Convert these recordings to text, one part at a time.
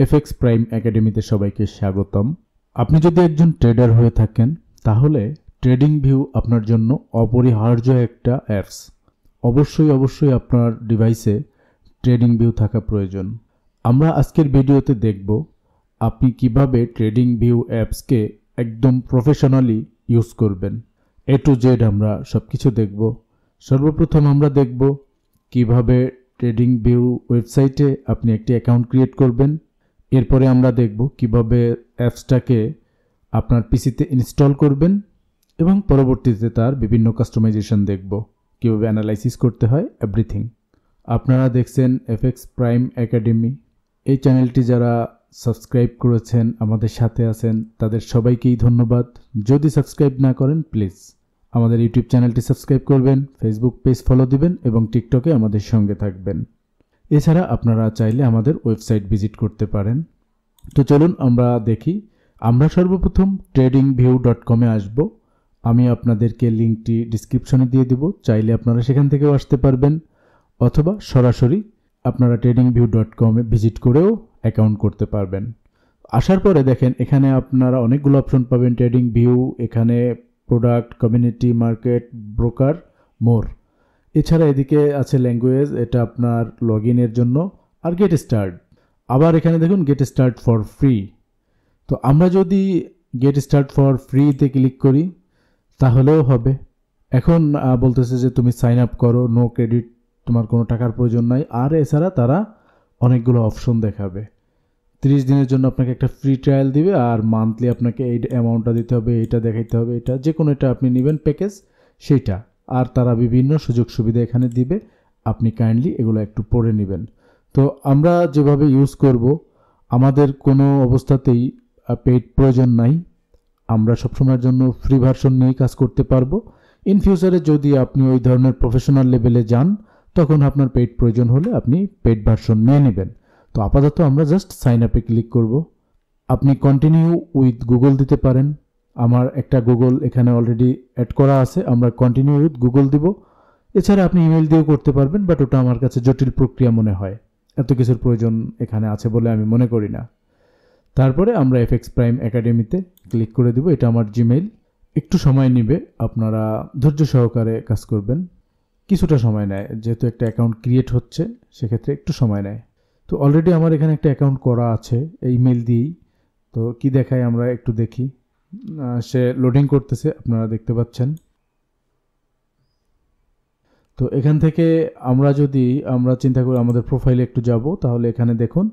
FX prime একাডেমিতে সবাইকে স্বাগতম। আপনি যদি একজন ট্রেডার হয়ে থাকেন তাহলে ট্রেডিং ভিউ আপনার জন্য অপরিহার্য একটা অ্যাপস। অবশ্যই আপনার ডিভাইসে ট্রেডিং ভিউ থাকা প্রয়োজন। আমরা আজকের ভিডিওতে দেখব আপনি কিভাবে ট্রেডিং ভিউ অ্যাপসকে একদম প্রফেশনালি ইউজ করবেন। এ টু জেড আমরা সবকিছু দেখব। সর্বপ্রথম আমরা দেখব কিভাবে ট্রেডিং ভিউ ওয়েবসাইটে আপনি একটি অ্যাকাউন্ট ক্রিয়েট করবেন। এরপরে আমরা দেখব কিভাবে অ্যাপসটাকে আপনার পিসিতে ইনস্টল করবেন এবং পরবর্তীতে তার বিভিন্ন কাস্টমাইজেশন দেখব, কিভাবে অ্যানালাইসিস করতে হয়, এভরিথিং। আপনারা দেখছেন এফএক্স প্রাইম একাডেমি। এই চ্যানেলটি যারা সাবস্ক্রাইব করেছেন, আমাদের সাথে আছেন, তাদের সবাইকেই ধন্যবাদ। যদি সাবস্ক্রাইব না করেন প্লিজ আমাদের ইউটিউব চ্যানেলটি সাবস্ক্রাইব করবেন, ফেসবুক পেজ ফলো দিবেন এবং টিকটকে আমাদের সঙ্গে থাকবেন। এছাড়া আপনারা চাইলে আমাদের ওয়েবসাইট ভিজিট করতে পারেন। তো চলুন আমরা দেখি। আমরা সর্বপ্রথম tradingview.com এ আসব। আমি আপনাদেরকে লিঙ্কটি ডিসক্রিপশনে দিয়ে দেব, চাইলে আপনারা সেখান থেকেও আসতে পারবেন, অথবা সরাসরি আপনারা tradingview.com এ ভিজিট করেও অ্যাকাউন্ট করতে পারবেন। আসার পরে দেখেন এখানে আপনারা অনেকগুলো অপশন পাবেন। ট্রেডিং ভিউ, এখানে প্রোডাক্ট, কমিউনিটি, মার্কেট, ব্রোকার, মোর। এছাড়া এদিকে আছে ল্যাঙ্গুয়েজ, এটা আপনার লগ ইনের জন্য, আর গেট স্টার্ট। আবার এখানে দেখুন গেট স্টার্ট ফর ফ্রি। তো আমরা যদি গেট স্টার্ট ফর ফ্রিতে ক্লিক করি তাহলেও হবে। এখন বলতেছে যে তুমি সাইন আপ করো, নো ক্রেডিট, তোমার কোনো টাকার প্রয়োজন নাই। আর এছাড়া তারা অনেকগুলো অপশন দেখাবে। 30 দিনের জন্য আপনাকে একটা ফ্রি ট্রায়াল দিবে, আর মান্থলি আপনাকে এই অ্যামাউন্টটা দিতে হবে, এটা দেখাইতে হবে, এটা যে কোনো এটা আপনি নেবেন প্যাকেজ সেইটা। আর তারা বিভিন্ন সুযোগ সুবিধা এখানে দিবে, আপনি কাইন্ডলি এগুলো একটু পড়ে নেবেন। তো আমরা যেভাবে ইউজ করব, আমাদের কোনো অবস্থাতেই পেইড প্রয়োজন নাই। আমরা সবসময়ের জন্য ফ্রি ভার্সন নিয়েই কাজ করতে পারবো। ইন ফিউচারে যদি আপনি ওই ধরনের প্রফেশনাল লেভেলে যান, তখন আপনার পেইড প্রয়োজন হলে আপনি পেইড ভার্সন নিয়ে নেবেন। তো আপাতত আমরা জাস্ট সাইন আপে ক্লিক করব। আপনি কন্টিনিউ উইথ গুগল দিতে পারেন। আমার একটা গুগল এখানে অলরেডি অ্যাড করা আছে, আমরা কন্টিনিউ উইথ গুগল দিব। এছাড়া আপনি ইমেল দিয়েও করতে পারবেন, বাট ওটা আমার কাছে জটিল প্রক্রিয়া মনে হয়, এত কিছুর প্রয়োজন এখানে আছে বলে আমি মনে করি না। তারপরে আমরা এফএক্স প্রাইম একাডেমিতে ক্লিক করে দিব। এটা আমার জিমেইল। একটু সময় নেবে, আপনারা ধৈর্য সহকারে কাজ করবেন। কিছুটা সময় নেয়, যেহেতু একটা অ্যাকাউন্ট ক্রিয়েট হচ্ছে সেক্ষেত্রে একটু সময় নেয়। তো অলরেডি আমার এখানে একটা অ্যাকাউন্ট করা আছে এই মেল দিয়েই। তো কি দেখায় আমরা একটু দেখি। সে লোডিং করতেছে, আপনারা দেখতে পাচ্ছেন। তো এখান থেকে আমরা চিন্তা করি আমাদের প্রোফাইলে একটু যাব, তাহলে এখানে দেখুন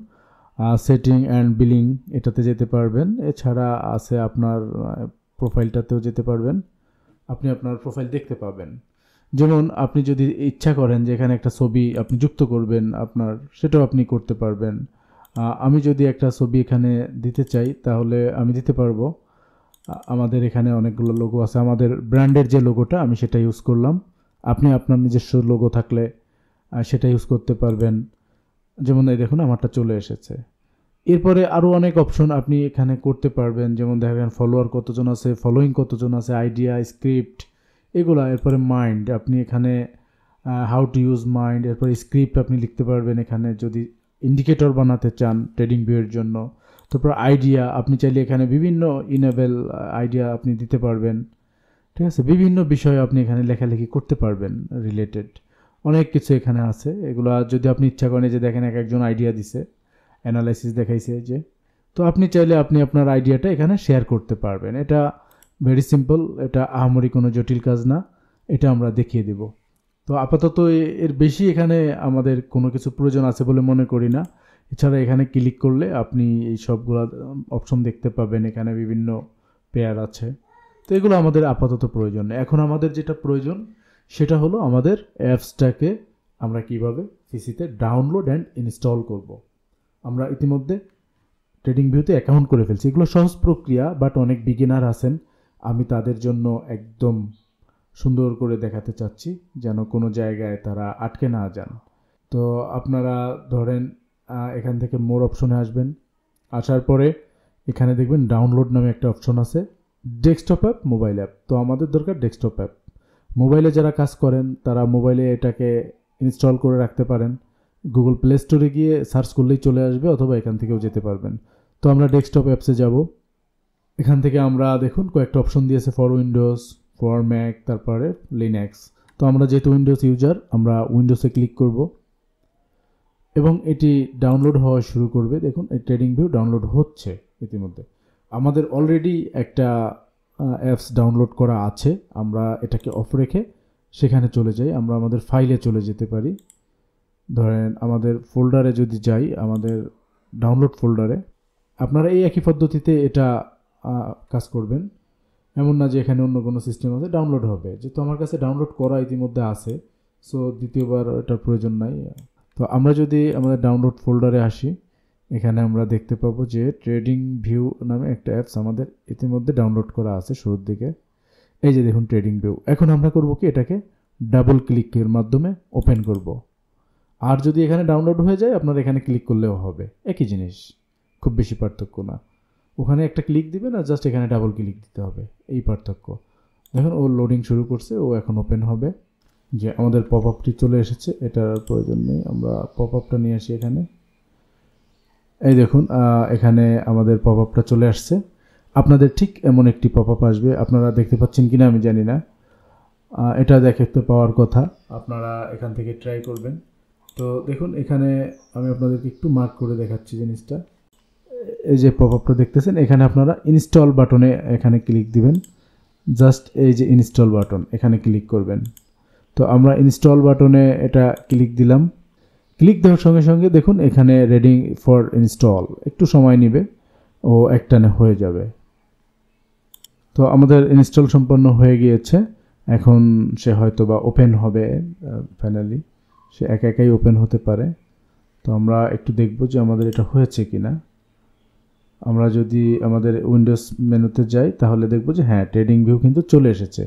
সেটিং অ্যান্ড বিলিং, এটাতে যেতে পারবেন। এছাড়া আছে আপনার প্রোফাইলটাতেও যেতে পারবেন, আপনি আপনার প্রোফাইল দেখতে পাবেন। যেমন আপনি যদি ইচ্ছা করেন যে এখানে একটা ছবি আপনি যুক্ত করবেন আপনার, সেটাও আপনি করতে পারবেন। আমি যদি একটা ছবি এখানে দিতে চাই তাহলে আমি দিতে পারবো। আমাদের এখানে অনেকগুলো লোগো আছে, আমাদের ব্র্যান্ডের যে লোগোটা আমি সেটা ইউজ করলাম। আপনি আপনার নিজস্ব লোগো থাকলে সেটা ইউজ করতে পারবেন। যেমন এই দেখুন আমারটা চলে এসেছে। এরপরে আরও অনেক অপশন আপনি এখানে করতে পারবেন, যেমন দেখেন ফলোয়ার কতজন আছে, ফলোয়িং কতজন আছে, আইডিয়া, স্ক্রিপ্ট, এগুলা। এরপরে মাইন্ড, আপনি এখানে হাউ টু ইউজ মাইন্ড। এরপরে স্ক্রিপ্ট আপনি লিখতে পারবেন এখানে যদি ইন্ডিকেটর বানাতে চান ট্রেডিং ভিউয়ের জন্য। তারপর আইডিয়া, আপনি চাইলে এখানে বিভিন্ন ইনেবল আইডিয়া আপনি দিতে পারবেন। ঠিক আছে, বিভিন্ন বিষয়ে আপনি এখানে লেখালেখি করতে পারবেন রিলেটেড। অনেক কিছু এখানে আছে, এগুলো যদি আপনি ইচ্ছা করেন যে দেখেন এক একজন আইডিয়া দিছে, অ্যানালাইসিস দেখাইছে যে, তো আপনি চাইলে আপনি আপনার আইডিয়াটা এখানে শেয়ার করতে পারবেন। এটা ভেরি সিম্পল, এটা আহামরি কোনো জটিল কাজ না, এটা আমরা দেখিয়ে দেব। তো আপাতত এর বেশি এখানে আমাদের কোনো কিছু প্রয়োজন আছে বলে মনে করি না। এছাড়া এখানে ক্লিক করলে আপনি এই সবগুলো অপশন দেখতে পাবেন, এখানে বিভিন্ন পেয়ার আছে। তো এগুলো আমাদের আপাতত প্রয়োজন। এখন আমাদের যেটা প্রয়োজন সেটা হলো আমাদের অ্যাপসটাকে আমরা কিভাবে পিসিতে ডাউনলোড অ্যান্ড ইনস্টল করব। আমরা ইতিমধ্যে ট্রেডিং ভিউতে অ্যাকাউন্ট করে ফেলছি। এগুলো সহজ প্রক্রিয়া, বাট অনেক বিগিনার আছেন, আমি তাদের জন্য একদম সুন্দর করে দেখাতে চাচ্ছি যেন কোনো জায়গায় তারা আটকে না যান। তো আপনারা ধরেন এখান থেকে মোর অপশনে আসবেন। আসার পরে এখানে দেখবেন ডাউনলোড নামে একটা অপশন আছে, ডেস্কটপ অ্যাপ, মোবাইল অ্যাপ। তো আমাদের দরকার ডেস্কটপ অ্যাপ। মোবাইলে যারা কাজ করেন তারা মোবাইলে এটাকে ইনস্টল করে রাখতে পারেন। গুগল প্লে স্টোরে গিয়ে সার্চ করলেই চলে আসবে, অথবা এখান থেকেও যেতে পারবেন। তো আমরা ডেস্কটপ অ্যাপসে যাব। এখান থেকে আমরা দেখুন কয়েকটা অপশন দিয়েছে, ফর উইন্ডোজ, ফর ম্যাক, তারপরে লিনাক্স। তো আমরা যেহেতু উইন্ডোজ ইউজার, আমরা উইন্ডোজে ক্লিক করব এবং এটি ডাউনলোড হওয়া শুরু করবে। দেখুন এই ট্রেডিং ভিউ ডাউনলোড হচ্ছে ইতিমধ্যে। আমাদের অলরেডি একটা অ্যাপস ডাউনলোড করা আছে, আমরা এটাকে অফ রেখে সেখানে চলে যাই। আমরা আমাদের ফাইলে চলে যেতে পারি। ধরেন আমাদের ফোল্ডারে যদি যাই, আমাদের ডাউনলোড ফোল্ডারে, আপনারা এই একই পদ্ধতিতে এটা কাজ করবেন। এমন না যে এখানে অন্য কোনো সিস্টেম আছে, ডাউনলোড হবে। যেহেতু আমার কাছে ডাউনলোড করা ইতিমধ্যে আছে, সো দ্বিতীয়বার এটার প্রয়োজন নাই। তো আমরা যদি আমাদের ডাউনলোড ফোল্ডারে আসি, এখানে আমরা দেখতে পাবো যে ট্রেডিং ভিউ নামে একটা অ্যাপস আমাদের ইতিমধ্যে ডাউনলোড করা আছে শুরুর দিকে। এই যে দেখুন ট্রেডিং ভিউ। এখন আমরা করব কি, এটাকে ডাবল ক্লিকের মাধ্যমে ওপেন করব। আর যদি এখানে ডাউনলোড হয়ে যায়, আপনার এখানে ক্লিক করলেও হবে, একই জিনিস, খুব বেশি পার্থক্য না। ওখানে একটা ক্লিক দিবেন আর জাস্ট এখানে ডাবল ক্লিক দিতে হবে, এই পার্থক্য। দেখুন ও লোডিং শুরু করছে, ও এখন ওপেন হবে। যে আমাদের পপ আপটি চলে এসেছে, এটার প্রয়োজন নেই, আমরা পপ আপটা নিয়ে আসি এখানে। এই দেখুন এখানে আমাদের পপ আপটা চলে আসছে। আপনাদের ঠিক এমন একটি পপ আপ আসবে, আপনারা দেখতে পাচ্ছেন কিনা আমি জানি না, এটা দেখতে পাওয়ার কথা। আপনারা এখান থেকে ট্রাই করবেন। তো দেখুন এখানে আমি আপনাদেরকে একটু মার্ক করে দেখাচ্ছি জিনিসটা। এই যে পপ আপটা দেখতেছেন, এখানে আপনারা ইনস্টল বাটনে এখানে ক্লিক দিবেন। জাস্ট এই যে ইনস্টল বাটন, এখানে ক্লিক করবেন। তো আমরা ইনস্টল বাটনে এটা ক্লিক দিলাম। ক্লিক দেওয়ার সঙ্গে সঙ্গে দেখুন এখানে রেডি ফর ইনস্টল, একটু সময় নেবে, ও একটানে হয়ে যাবে। তো আমাদের ইনস্টল সম্পন্ন হয়ে গিয়েছে। এখন সে হয়তো বা ওপেন হবে, ফাইনালি সে একা একাই ওপেন হতে পারে। তো আমরা একটু দেখব যে আমাদের এটা হয়েছে কিনা। আমরা যদি আমাদের উইন্ডোজ মেনুতে যাই, তাহলে দেখব যে হ্যাঁ, ট্রেডিং ভিউ কিন্তু চলে এসেছে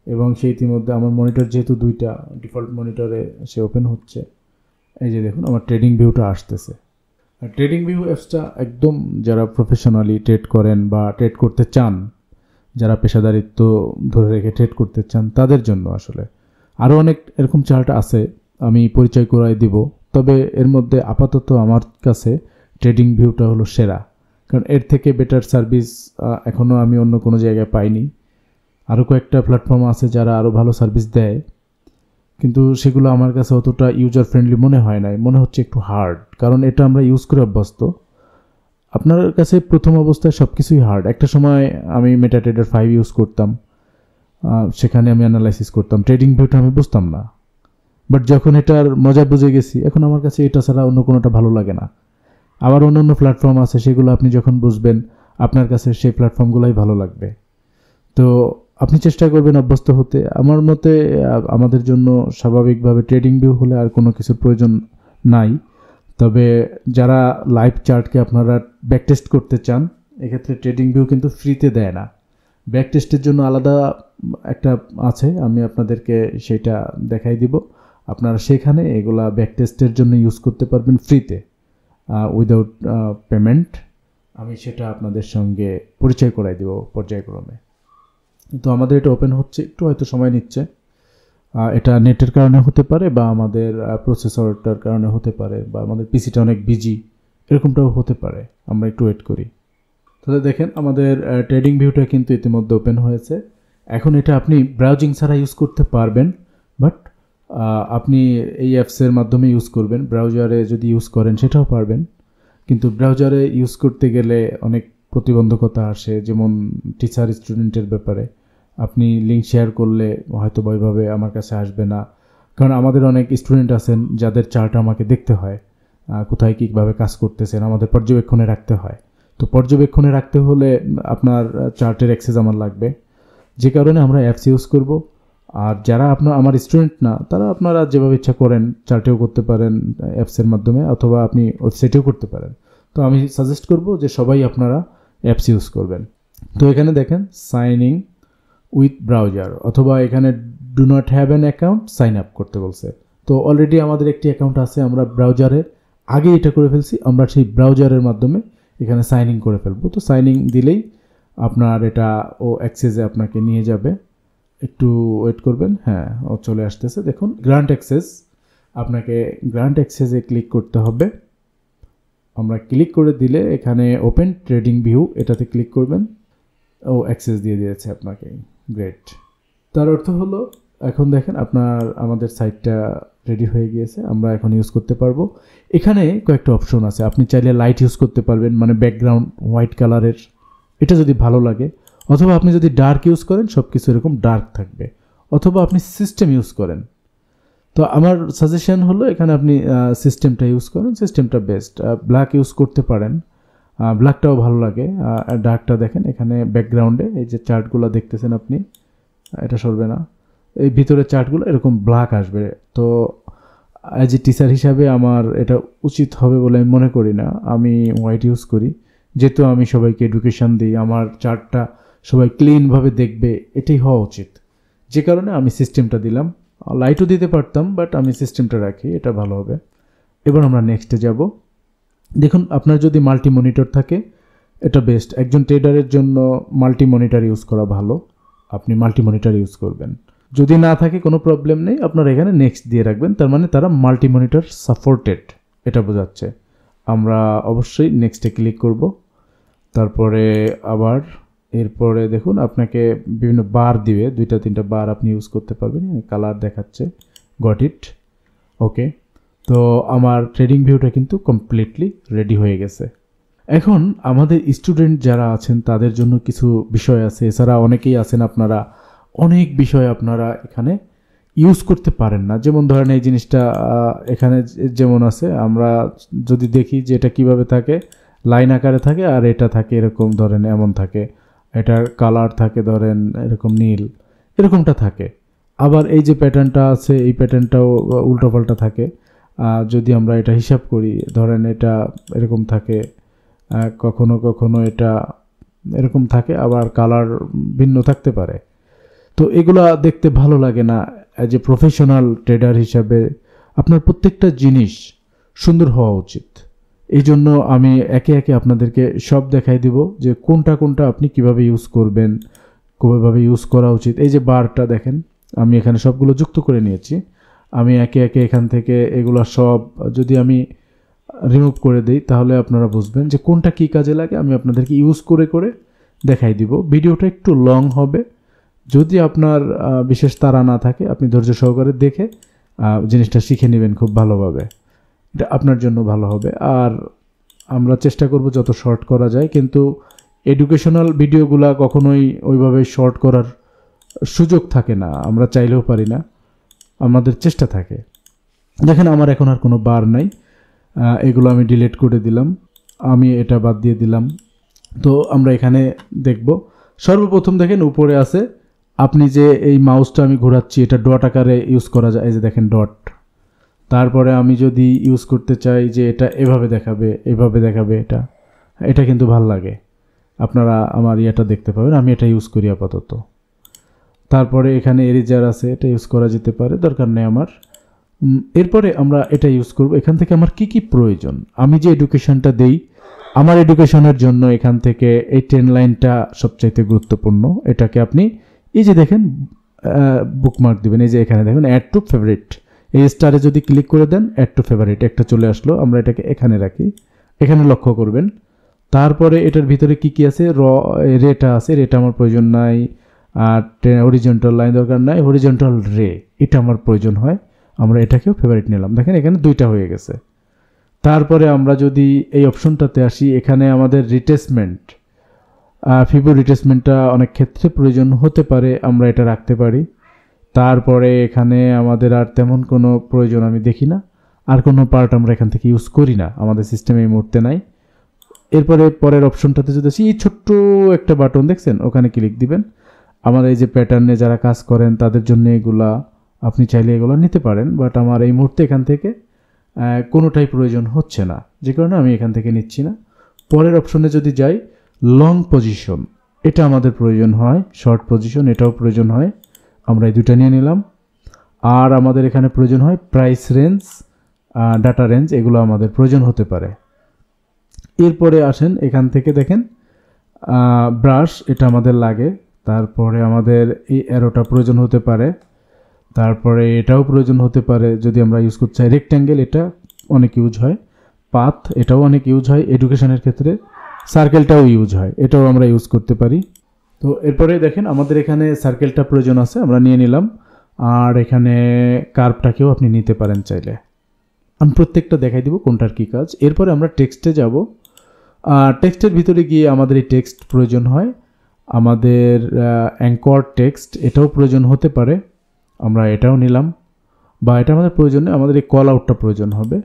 এবং সে ইতিমধ্যে আমার মনিটর যেহেতু দুইটা, ডিফল্ট মনিটরে সে ওপেন হচ্ছে। এই যে দেখুন আমার ট্রেডিং ভিউটা আসতেছে। আর ট্রেডিং ভিউ অ্যাপসটা একদম যারা প্রফেশনালি ট্রেড করেন বা ট্রেড করতে চান, যারা পেশাদারিত্ব ধরে রেখে ট্রেড করতে চান, তাদের জন্য আসলে। আরও অনেক এরকম চার্ট আছে, আমি পরিচয় করাই দিব। তবে এর মধ্যে আপাতত আমার কাছে ট্রেডিং ভিউটা হলো সেরা, কারণ এর থেকে বেটার সার্ভিস এখনও আমি অন্য কোনো জায়গায় পাইনি। আরও কয়েকটা প্ল্যাটফর্ম আছে যারা আরও ভালো সার্ভিস দেয়, কিন্তু সেগুলো আমার কাছে অতটা ইউজার ফ্রেন্ডলি মনে হয় নাই, মনে হচ্ছে একটু হার্ড, কারণ এটা আমরা ইউজ করে অভ্যস্ত। আপনার কাছে প্রথম অবস্থায় সব কিছুই হার্ড। একটা সময় আমি মেটাট্রেডার 5 ইউজ করতাম, সেখানে আমি অ্যানালাইসিস করতাম, ট্রেডিং ভিউটা আমি বুঝতাম না। বাট যখন এটার মজা বুঝে গেছি, এখন আমার কাছে এটা ছাড়া অন্য কোনোটা ভালো লাগে না। আবার অন্য প্ল্যাটফর্ম আছে, সেগুলো আপনি যখন বুঝবেন, আপনার কাছে সেই প্ল্যাটফর্মগুলোই ভালো লাগবে। তো আপনি চেষ্টা করবেন অভ্যস্ত হতে। আমার মতে আমাদের জন্য স্বাভাবিকভাবে ট্রেডিং ভিউ হলে আর কোনো কিছুর প্রয়োজন নাই। তবে যারা লাইভ চার্টকে আপনারা ব্যাকটেস্ট করতে চান, এক্ষেত্রে ট্রেডিং ভিউ কিন্তু ফ্রিতে দেয় না। ব্যাকটেস্টের জন্য আলাদা একটা আছে, আমি আপনাদেরকে সেটা দেখাই দিব। আপনারা সেখানে এগুলা ব্যাকটেস্টের জন্য ইউজ করতে পারবেন ফ্রিতে, উইদাউট পেমেন্ট। আমি সেটা আপনাদের সঙ্গে পরিচয় করাই দেব পর্যায়ক্রমে। তো আমাদের এটা ওপেন হচ্ছে, একটু হয়তো সময় নিচ্ছে। এটা নেটের কারণে হতে পারে, বা আমাদের প্রসেসরটার কারণে হতে পারে, বা আমাদের পিসিটা অনেক বিজি, এরকমটাও হতে পারে। আমরা একটু ওয়েট করি। তাহলে দেখেন আমাদের ট্রেডিং ভিউটা কিন্তু ইতিমধ্যে ওপেন হয়েছে। এখন এটা আপনি ব্রাউজিং ছাড়া ইউজ করতে পারবেন, বাট আপনি এই অ্যাপসের মাধ্যমে ইউজ করবেন। ব্রাউজারে যদি ইউজ করেন সেটাও পারবেন, কিন্তু ব্রাউজারে ইউজ করতে গেলে অনেক প্রতিবন্ধকতা আসে, যেমন টিচার স্টুডেন্টের ব্যাপারে। আপনি লিঙ্ক শেয়ার করলে হয়তো ওইভাবে আমার কাছে আসবে না, কারণ আমাদের অনেক স্টুডেন্ট আছেন যাদের চার্ট আমাকে দেখতে হয়, কোথায় কীভাবে কাজ করতেছেন আমাদের পর্যবেক্ষণে রাখতে হয়। তো পর্যবেক্ষণে রাখতে হলে আপনার চার্টের অ্যাক্সেস আমার লাগবে, যে কারণে আমরা অ্যাপস ইউজ করব। আর যারা আমার স্টুডেন্ট না, তারা আপনারা যেভাবে ইচ্ছা করেন চার্টেও করতে পারেন অ্যাপসের মাধ্যমে, অথবা আপনি ওয়েবসাইটেও করতে পারেন। তো আমি সাজেস্ট করব যে সবাই আপনারা অ্যাপস ইউজ করবেন। তো এখানে দেখেন সাইন ইন উইথ ব্রাউজার, অথবা এখানে do not have an account, sign up করতে বলছে। তো অলরেডি আমাদের একটি অ্যাকাউন্ট আছে, আমরা ব্রাউজারের আগে এটা করে ফেলছি, আমরা সেই ব্রাউজারের মাধ্যমে এখানে সাইন ইন করে ফেলবো। তো সাইন ইন দিলেই আপনার এটা ও অ্যাক্সেসে আপনাকে নিয়ে যাবে। একটু ওয়েট করবেন, হ্যাঁ ও চলে আসতেছে। দেখুন গ্রান্ট অ্যাক্সেস, আপনাকে গ্রান্ট অ্যাক্সেসে ক্লিক করতে হবে। আমরা ক্লিক করে দিলে এখানে ওপেন ট্রেডিং ভিউ এটাতে ক্লিক করবেন। ও অ্যাক্সেস দিয়ে দিয়েছে আপনাকে, গ্রেট। তার অর্থ হলো এখন দেখেন আমাদের সাইটটা রেডি হয়ে গিয়েছে, আমরা এখন ইউজ করতে পারবো। এখানে কয়েকটা অপশন আছে, আপনি চাইলে লাইট ইউজ করতে পারবেন, মানে ব্যাকগ্রাউন্ড হোয়াইট কালারের, এটা যদি ভালো লাগে, অথবা আপনি যদি ডার্ক ইউজ করেন সব কিছু এরকম ডার্ক থাকবে, অথবা আপনি সিস্টেম ইউজ করেন। তো আমার সাজেশন হলো এখানে আপনি সিস্টেমটা ইউজ করেন, সিস্টেমটা বেস্ট। ব্ল্যাক ইউজ করতে পারেন, ব্ল্যাকটাও ভালো লাগে। ডার্কটা দেখেন এখানে ব্যাকগ্রাউন্ডে এই যে চার্টগুলো দেখতেছেন আপনি, এটা সরবে না, এই ভিতরে চার্টগুলো এরকম ব্ল্যাক আসবে। তো অ্যাজ এ টিচার হিসাবে আমার এটা উচিত হবে বলে আমি মনে করি না, আমি হোয়াইট ইউজ করি, যেহেতু আমি সবাইকে এডুকেশন দিই, আমার চার্টটা সবাই ক্লিনভাবে দেখবে, এটাই হওয়া উচিত। যে কারণে আমি সিস্টেমটা দিলাম, লাইটও দিতে পারতাম, বাট আমি সিস্টেমটা রাখি, এটা ভালো হবে। এবার আমরা নেক্সটে যাব। দেখুন আপনার যদি মাল্টি মনিটর থাকে এটা বেস্ট, একজন ট্রেডারের জন্য মাল্টি মনিটর ইউজ করা ভালো, আপনি মাল্টি মনিটর ইউজ করবেন। যদি না থাকে কোনো প্রবলেম নেই, আপনারা এখানে নেক্সট দিয়ে রাখবেন, তার মানে তারা মাল্টি মনিটর সাপোর্টেড, এটা বোঝাচ্ছে। আমরা অবশ্যই নেক্সটে ক্লিক করব। তারপরে আবার এরপরে দেখুন আপনাকে বিভিন্ন বার দিবে, 2-3টা বার আপনি ইউজ করতে পারবেন, কালার দেখাচ্ছে, গট ইট, ওকে। তো আমার ট্রেডিং ভিউটা কিন্তু কমপ্লিটলি রেডি হয়ে গেছে। এখন আমাদের স্টুডেন্ট যারা আছেন তাদের জন্য কিছু বিষয় আছে, এছাড়া অনেকেই আছেন আপনারা অনেক বিষয় আপনারা এখানে ইউজ করতে পারেন না। যেমন ধরেন এই জিনিসটা এখানে যেমন আছে, আমরা যদি দেখি যে এটা কীভাবে থাকে, লাইন আকারে থাকে, আর এটা থাকে এরকম ধরেন এমন থাকে, এটার কালার থাকে ধরেন এরকম নীল, এরকমটা থাকে। আবার এই যে প্যাটার্নটা আছে এই প্যাটার্নটাও উল্টোপাল্টা থাকে। যদি আমরা এটা হিসাব করি, ধরেন এটা এরকম থাকে, কখনো কখনো এটা এরকম থাকে, আবার কালার ভিন্ন থাকতে পারে। তো এগুলা দেখতে ভালো লাগে না। অ্যাজ এ প্রফেশনাল ট্রেডার হিসাবে আপনার প্রত্যেকটা জিনিস সুন্দর হওয়া উচিত। এই জন্য আমি একে একে আপনাদেরকে সব দেখাই দিব যে কোনটা কোনটা আপনি কিভাবে ইউজ করবেন, কিভাবে ইউজ করা উচিত। এই যে বারটা দেখেন, আমি এখানে সবগুলো যুক্ত করে নিয়েছি। আমি একে একে এখান থেকে এগুলো সব যদি আমি রিমুভ করে দিই তাহলে আপনারা বুঝবেন যে কোনটা কী কাজে লাগে। আমি আপনাদেরকে ইউজ করে করে দেখাই দিব। ভিডিওটা একটু লং হবে, যদি আপনার বিশেষ তাড়া না থাকে আপনি ধৈর্য সহকারে দেখে জিনিসটা শিখে নেবেন খুব ভালোভাবে, এটা আপনার জন্য ভালো হবে। আর আমরা চেষ্টা করব যত শর্ট করা যায়, কিন্তু এডুকেশনাল ভিডিওগুলা কখনোই ওইভাবে শর্ট করার সুযোগ থাকে না, আমরা চাইলেও পারি না, আমাদের চেষ্টা থাকে। দেখেন আমার এখন আর কোনো বার নাই, এগুলো আমি ডিলিট করে দিলাম, আমি এটা বাদ দিয়ে দিলাম। তো আমরা এখানে দেখব সর্বপ্রথম দেখেন উপরে আছে, আপনি যে এই মাউসটা আমি ঘোরাচ্ছি এটা ডট আকারে ইউজ করা যায়, এই যে দেখেন ডট। তারপরে আমি যদি ইউজ করতে চাই যে এটা এভাবে দেখাবে, এভাবে দেখাবে, এটা কিন্তু ভাল লাগে, আপনারা আমার ইয়েটা দেখতে পাবেন, আমি এটা ইউজ করি আপাতত। তারপরে এখানে এরিজার আছে, এটা ইউজ করা যেতে পারে, দরকার নেই আমার। এরপরে আমরা এটা ইউজ করব। এখান থেকে আমার কি কি প্রয়োজন, আমি যে এডুকেশনটা দেই আমার এডুকেশনের জন্য এখান থেকে এই 10 লাইনটা সবচাইতে গুরুত্বপূর্ণ। এটাকে আপনি এই যে দেখেন বুকমার্ক দিবেন, এই যে এখানে দেখুন অ্যাড টু ফেভারিট, এই স্টারে যদি ক্লিক করে দেন অ্যাড টু ফেভারিট একটা চলে আসলো, আমরা এটাকে এখানে রাখি, এখানে লক্ষ্য করবেন। তারপরে এটার ভিতরে কি কি আছে, রেটা আছে, রেটা আমার প্রয়োজন নাই, আর হরিজন্টাল লাইন দরকার নাই, হরিজন্টাল রে এটা আমার প্রয়োজন হয়, আমরা এটাকেও ফেভারিট নিলাম। দেখেন এখানে 2টা হয়ে গেছে। তারপরে আমরা যদি এই অপশনটাতে আসি, এখানে আমাদের রিটেসমেন্ট, ফিবো রিটেসমেন্টটা অনেক ক্ষেত্রে প্রয়োজন হতে পারে, আমরা এটা রাখতে পারি। তারপরে এখানে আমাদের আর তেমন কোনো প্রয়োজন আমি দেখি না, আর কোনো পার্ট আমরা এখান থেকে ইউজ করি না, আমাদের সিস্টেমে এই মুহূর্তে নাই। এরপরে পরের অপশনটাতে যদি আসি, এই ছোট্ট একটা বাটন দেখছেন, ওখানে ক্লিক দিবেন। আমার এই যে প্যাটার্নে যারা কাজ করেন তাদের জন্য এগুলা, আপনি চাইলে এগুলো নিতে পারেন, বাট আমার এই মুহূর্তে এখান থেকে কোনোটাই প্রয়োজন হচ্ছে না, যে কারণে আমি এখান থেকে নিচ্ছি না। পরের অপশনে যদি যাই, লং পজিশন এটা আমাদের প্রয়োজন হয়, শর্ট পজিশন এটাও প্রয়োজন হয়, আমরা এই 2টা নিয়ে নিলাম। আর আমাদের এখানে প্রয়োজন হয় প্রাইস রেঞ্জ, ডাটা রেঞ্জ, এগুলো আমাদের প্রয়োজন হতে পারে। এরপরে আসেন এখান থেকে দেখেন ব্রাশ, এটা আমাদের লাগে। তারপরে আমাদের এই অ্যারোটা প্রয়োজন হতে পারে। তারপরে এটাও প্রয়োজন হতে পারে যদি আমরা ইউজ করতে চাই। রেক্ট্যাঙ্গেল এটা অনেক ইউজ হয়, পাথ এটাও অনেক ইউজ হয় এডুকেশনের ক্ষেত্রে, সার্কেলটাও ইউজ হয়, এটাও আমরা ইউজ করতে পারি। তো এরপরে দেখেন আমাদের এখানে সার্কেলটা প্রয়োজন আছে, আমরা নিয়ে নিলাম। আর এখানে কার্ভটাকেও আপনি নিতে পারেন চাইলে। আমি প্রত্যেকটা দেখাই দিব কোনটার কী কাজ। এরপরে আমরা টেক্সটে যাব। টেক্সটের ভিতরে গিয়ে আমাদের এই টেক্সট প্রয়োজন হয়, আমাদের অ্যাঙ্কর টেক্সট এটাও প্রয়োজন হতে পারে, আমরা এটাও নিলাম। বা এটা আমাদের প্রয়োজন নেই, আমাদের এই কল আউটটা প্রয়োজন হবে।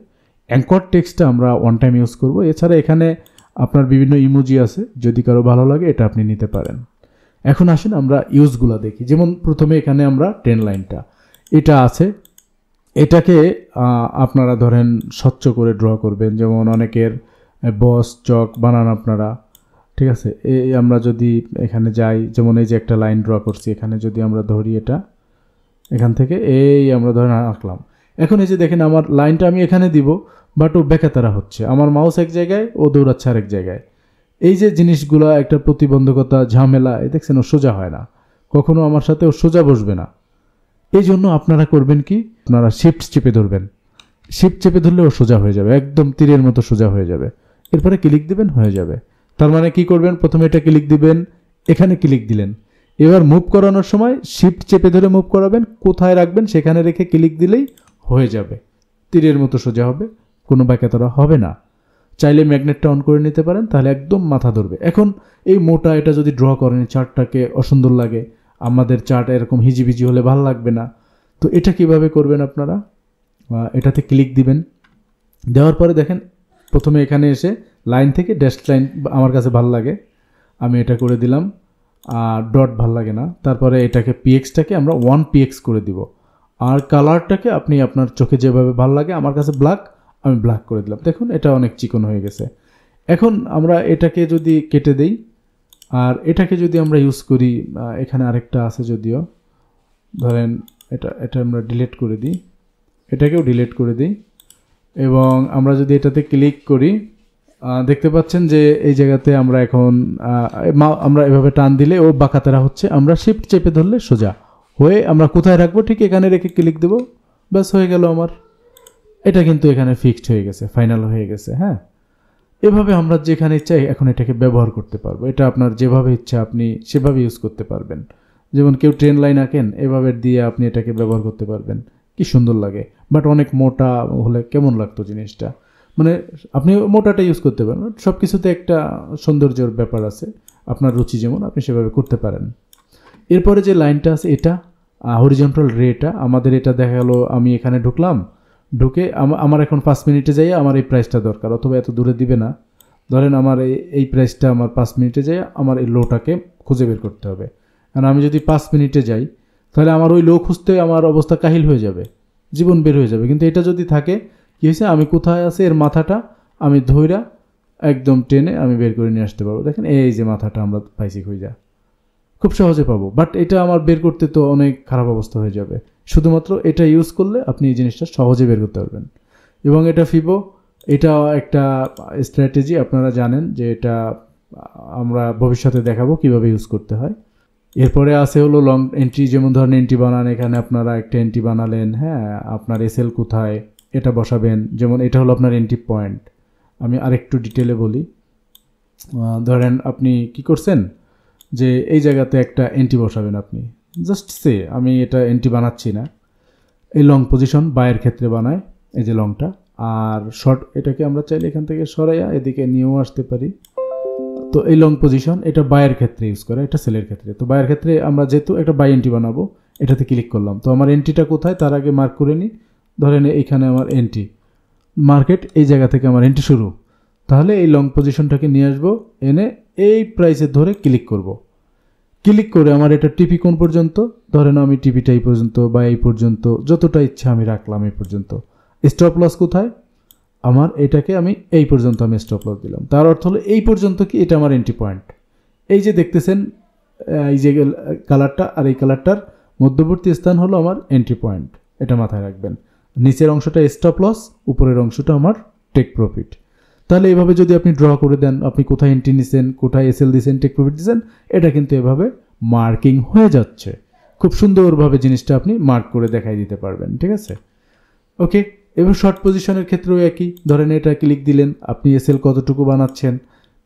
অ্যাঙ্কর টেক্সটটা আমরা ওয়ান টাইম ইউজ করব। এছাড়া এখানে আপনার বিভিন্ন ইমোজি আছে, যদি কারো ভালো লাগে এটা আপনি নিতে পারেন। এখন আসেন আমরা ইউজগুলো দেখি। যেমন প্রথমে এখানে আমরা 10 লাইনটা এটা আছে, এটাকে আপনারা ধরেন স্বচ্ছ করে ড্র করবেন, যেমন অনেকের বস চক বানান আপনারা, ঠিক আছে। এই আমরা যদি এখানে যাই, যেমন এই যে একটা লাইন ড্র করছি, এখানে যদি আমরা ধরি এটা এখান থেকে এই আমরা ধরেন আঁকলাম। এখন এই যে দেখেন আমার লাইনটা আমি এখানে দিব, বাট ও বেকাতারা হচ্ছে, আমার মাউস এক জায়গায়, ও দৌড়াচ্ছে আরেক জায়গায়। এই যে জিনিসগুলো একটা প্রতিবন্ধকতা, ঝামেলা, এই দেখছেন ও সোজা হয় না, কখনো আমার সাথে ও সোজা বসবে না। এই জন্য আপনারা করবেন কি, আপনারা শিফট চেপে ধরবেন, শিফট চেপে ধরলে ও সোজা হয়ে যাবে, একদম তীরের মতো সোজা হয়ে যাবে। এরপরে ক্লিক দিবেন, হয়ে যাবে। তার মানে কি করবেন, প্রথমে এটা ক্লিক দিবেন, এখানে ক্লিক দিলেন, এবার মুভ করানোর সময় শিফট চেপে ধরে মুভ করাবেন, কোথায় রাখবেন সেখানে রেখে ক্লিক দিলেই হয়ে যাবে, তীরের মতো সোজা হবে, কোনো বাঁকাতরা হবে না। চাইলে ম্যাগনেটটা অন করে নিতে পারেন, তাহলে একদম মাথা ধরবে। এখন এই মোটা এটা যদি ড্র করেন, চার্টটাকে অসুন্দর লাগে, আমাদের চার্ট এরকম হিজিবিজি হলে ভালো লাগবে না। তো এটা কিভাবে করবেন আপনারা, এটাতে ক্লিক দিবেন, দেওয়ার পরে দেখেন প্রথমে এখানে এসে লাইন থেকে ড্যাশ লাইন আমার কাছে ভালো লাগে, আমি এটা করে দিলাম। ডট ভাল লাগে না, তারপরে এটাকে পিএক্সটাকে আমরা 1px করে দিব। আর কালারটাকে আপনি আপনার চোখে যেভাবে ভালো লাগে, আমার কাছে ব্ল্যাক, আমি ব্ল্যাক করে দিলাম। দেখুন এটা অনেক চিকন হয়ে গেছে। এখন আমরা এটাকে যদি কেটে দেই, আর এটাকে যদি আমরা ইউজ করি, এখানে আরেকটা আছে যদিও, ধরেন এটা আমরা ডিলিট করে দিই, এটাকেও ডিলিট করে দিই, এবং আমরা যদি এটাতে ক্লিক করি, দেখতে পাচ্ছেন যে এই জায়গাতে আমরা এখন আমরা এভাবে টান দিলে ও বাঁকাতেরা হচ্ছে, আমরা শিফট চেপে ধরলে সোজা হয়ে আমরা কোথায় রাখবো ঠিক এখানে রেখে ক্লিক দেবো, ব্যাস হয়ে গেল আমার। এটা কিন্তু এখানে ফিক্সড হয়ে গেছে, ফাইনাল হয়ে গেছে। হ্যাঁ, এভাবে আমরা যেখানে চাই এখন এটাকে ব্যবহার করতে পারবো। এটা আপনার যেভাবে ইচ্ছা আপনি সেভাবে ইউজ করতে পারবেন। যেমন কেউ ট্রেন লাইন আঁকেন, এভাবে দিয়ে আপনি এটাকে ব্যবহার করতে পারবেন, কি সুন্দর লাগে। বাট অনেক মোটা হলে কেমন লাগতো জিনিসটা, মানে আপনি মোটাটা ইউজ করতে পারেন। সব কিছুতে একটা সৌন্দর্যের ব্যাপার আছে, আপনার রুচি যেমন আপনি সেভাবে করতে পারেন। এরপরে যে লাইনটা আছে এটা হরিজন্টাল রেটা, আমাদের এটা দেখা গেলো আমি এখানে ঢুকলাম, ঢুকে আমার এখন 5 মিনিটে যাই আমার এই প্রাইসটা দরকার, অথবা এত দূরে দিবে না, ধরেন আমার এই প্রাইসটা আমার 5 মিনিটে যাই আমার এই লোটাকে খুঁজে বের করতে হবে। কারণ আমি যদি 5 মিনিটে যাই তাহলে আমার ওই লো খুঁজতে আমার অবস্থা কাহিল হয়ে যাবে, জীবন বের হয়ে যাবে। কিন্তু এটা যদি থাকে কী হয়েছে, আমি কোথায় আছে এর মাথাটা আমি ধইরা একদম টেনে আমি বের করে নিয়ে আসতে পারবো। দেখেন এই যে মাথাটা আমরা পাইছি খুঁজা, খুব সহজে পাবো। বাট এটা আমার বের করতে তো অনেক খারাপ অবস্থা হয়ে যাবে। শুধুমাত্র এটা ইউজ করলে আপনি এই জিনিসটা সহজে বের করতে পারবেন। এবং এটা ফিবো, এটা একটা স্ট্র্যাটেজি, আপনারা জানেন যে এটা আমরা ভবিষ্যতে দেখাবো কিভাবে ইউজ করতে হয়। এরপরে আছে হলো লং এন্ট্রি, যেমন ধরেন এন্ট্রি বানান, এখানে আপনারা একটা এন্ট্রি বানালেন, হ্যাঁ, আপনার এসএল কোথায় এটা বসাবেন। যেমন এটা হলো আপনার এন্ট্রি পয়েন্ট। আমি আরেকটু ডিটেলে বলি, ধরেন আপনি কি করছেন যে এই জায়গাতে একটা এন্ট্রি বসাবেন, আপনি জাস্ট সে আমি এটা এন্ট্রি বানাচ্ছি না, এই লং পজিশন বায়ের ক্ষেত্রে বানায়, এই যে লংটা। আর শর্ট এটাকে আমরা চাইলে এখান থেকে সরাইয়া এদিকে নিয়েও আসতে পারি। তো এই লং পজিশন এটা বায়ের ক্ষেত্রে ইউজ করে, এটা সেলের ক্ষেত্রে। তো বায়ের ক্ষেত্রে আমরা যেহেতু একটা বাই এন্ট্রি বানাবো, এটাতে ক্লিক করলাম, তো আমার এন্ট্রিটা কোথায় তার আগে মার্ক করে নিই। ধরেন এইখানে আমার এন্ট্রি মার্কেট, এই জায়গা থেকে আমার এন্ট্রি শুরু। তাহলে এই লং পজিশনটাকে নিয়ে আসবো, এনে এই প্রাইসে ধরে ক্লিক করব। ক্লিক করে আমার এটা টিপি কোন পর্যন্ত, ধরেন আমি টিপিটা এই পর্যন্ত বা এই পর্যন্ত, যতটা ইচ্ছা আমি রাখলাম এই পর্যন্ত। স্টপ লস কোথায়, আমার এটাকে আমি এই পর্যন্ত আমি স্টপ লস দিলাম। তার অর্থ হলো এই পর্যন্ত কি এটা আমার এন্ট্রি পয়েন্ট। এই যে দেখতেছেন এই যে কালারটা আর এই কালারটার মধ্যবর্তী স্থান হলো আমার এন্ট্রি পয়েন্ট, এটা মাথায় রাখবেন। নিচের অংশটা স্টপ লস, উপরের অংশটা আমার টেক প্রফিট। তাহলে এভাবে যদি আপনি ড্র করে দেন, আপনি কোথায় এন্ট্রি নিছেন, কোথায় এসএল দিয়েছেন, টেক প্রফিট দিয়েছেন, এটা কিন্তু এভাবে মার্কিং হয়ে যাচ্ছে। খুব সুন্দরভাবে জিনিসটা আপনি মার্ক করে দেখাই দিতে পারবেন। ঠিক আছে, ওকে। এবার শর্ট পজিশনের ক্ষেত্রেও একই, ধরেন এটা ক্লিক দিলেন, আপনি এসএল কতটুকু বানাচ্ছেন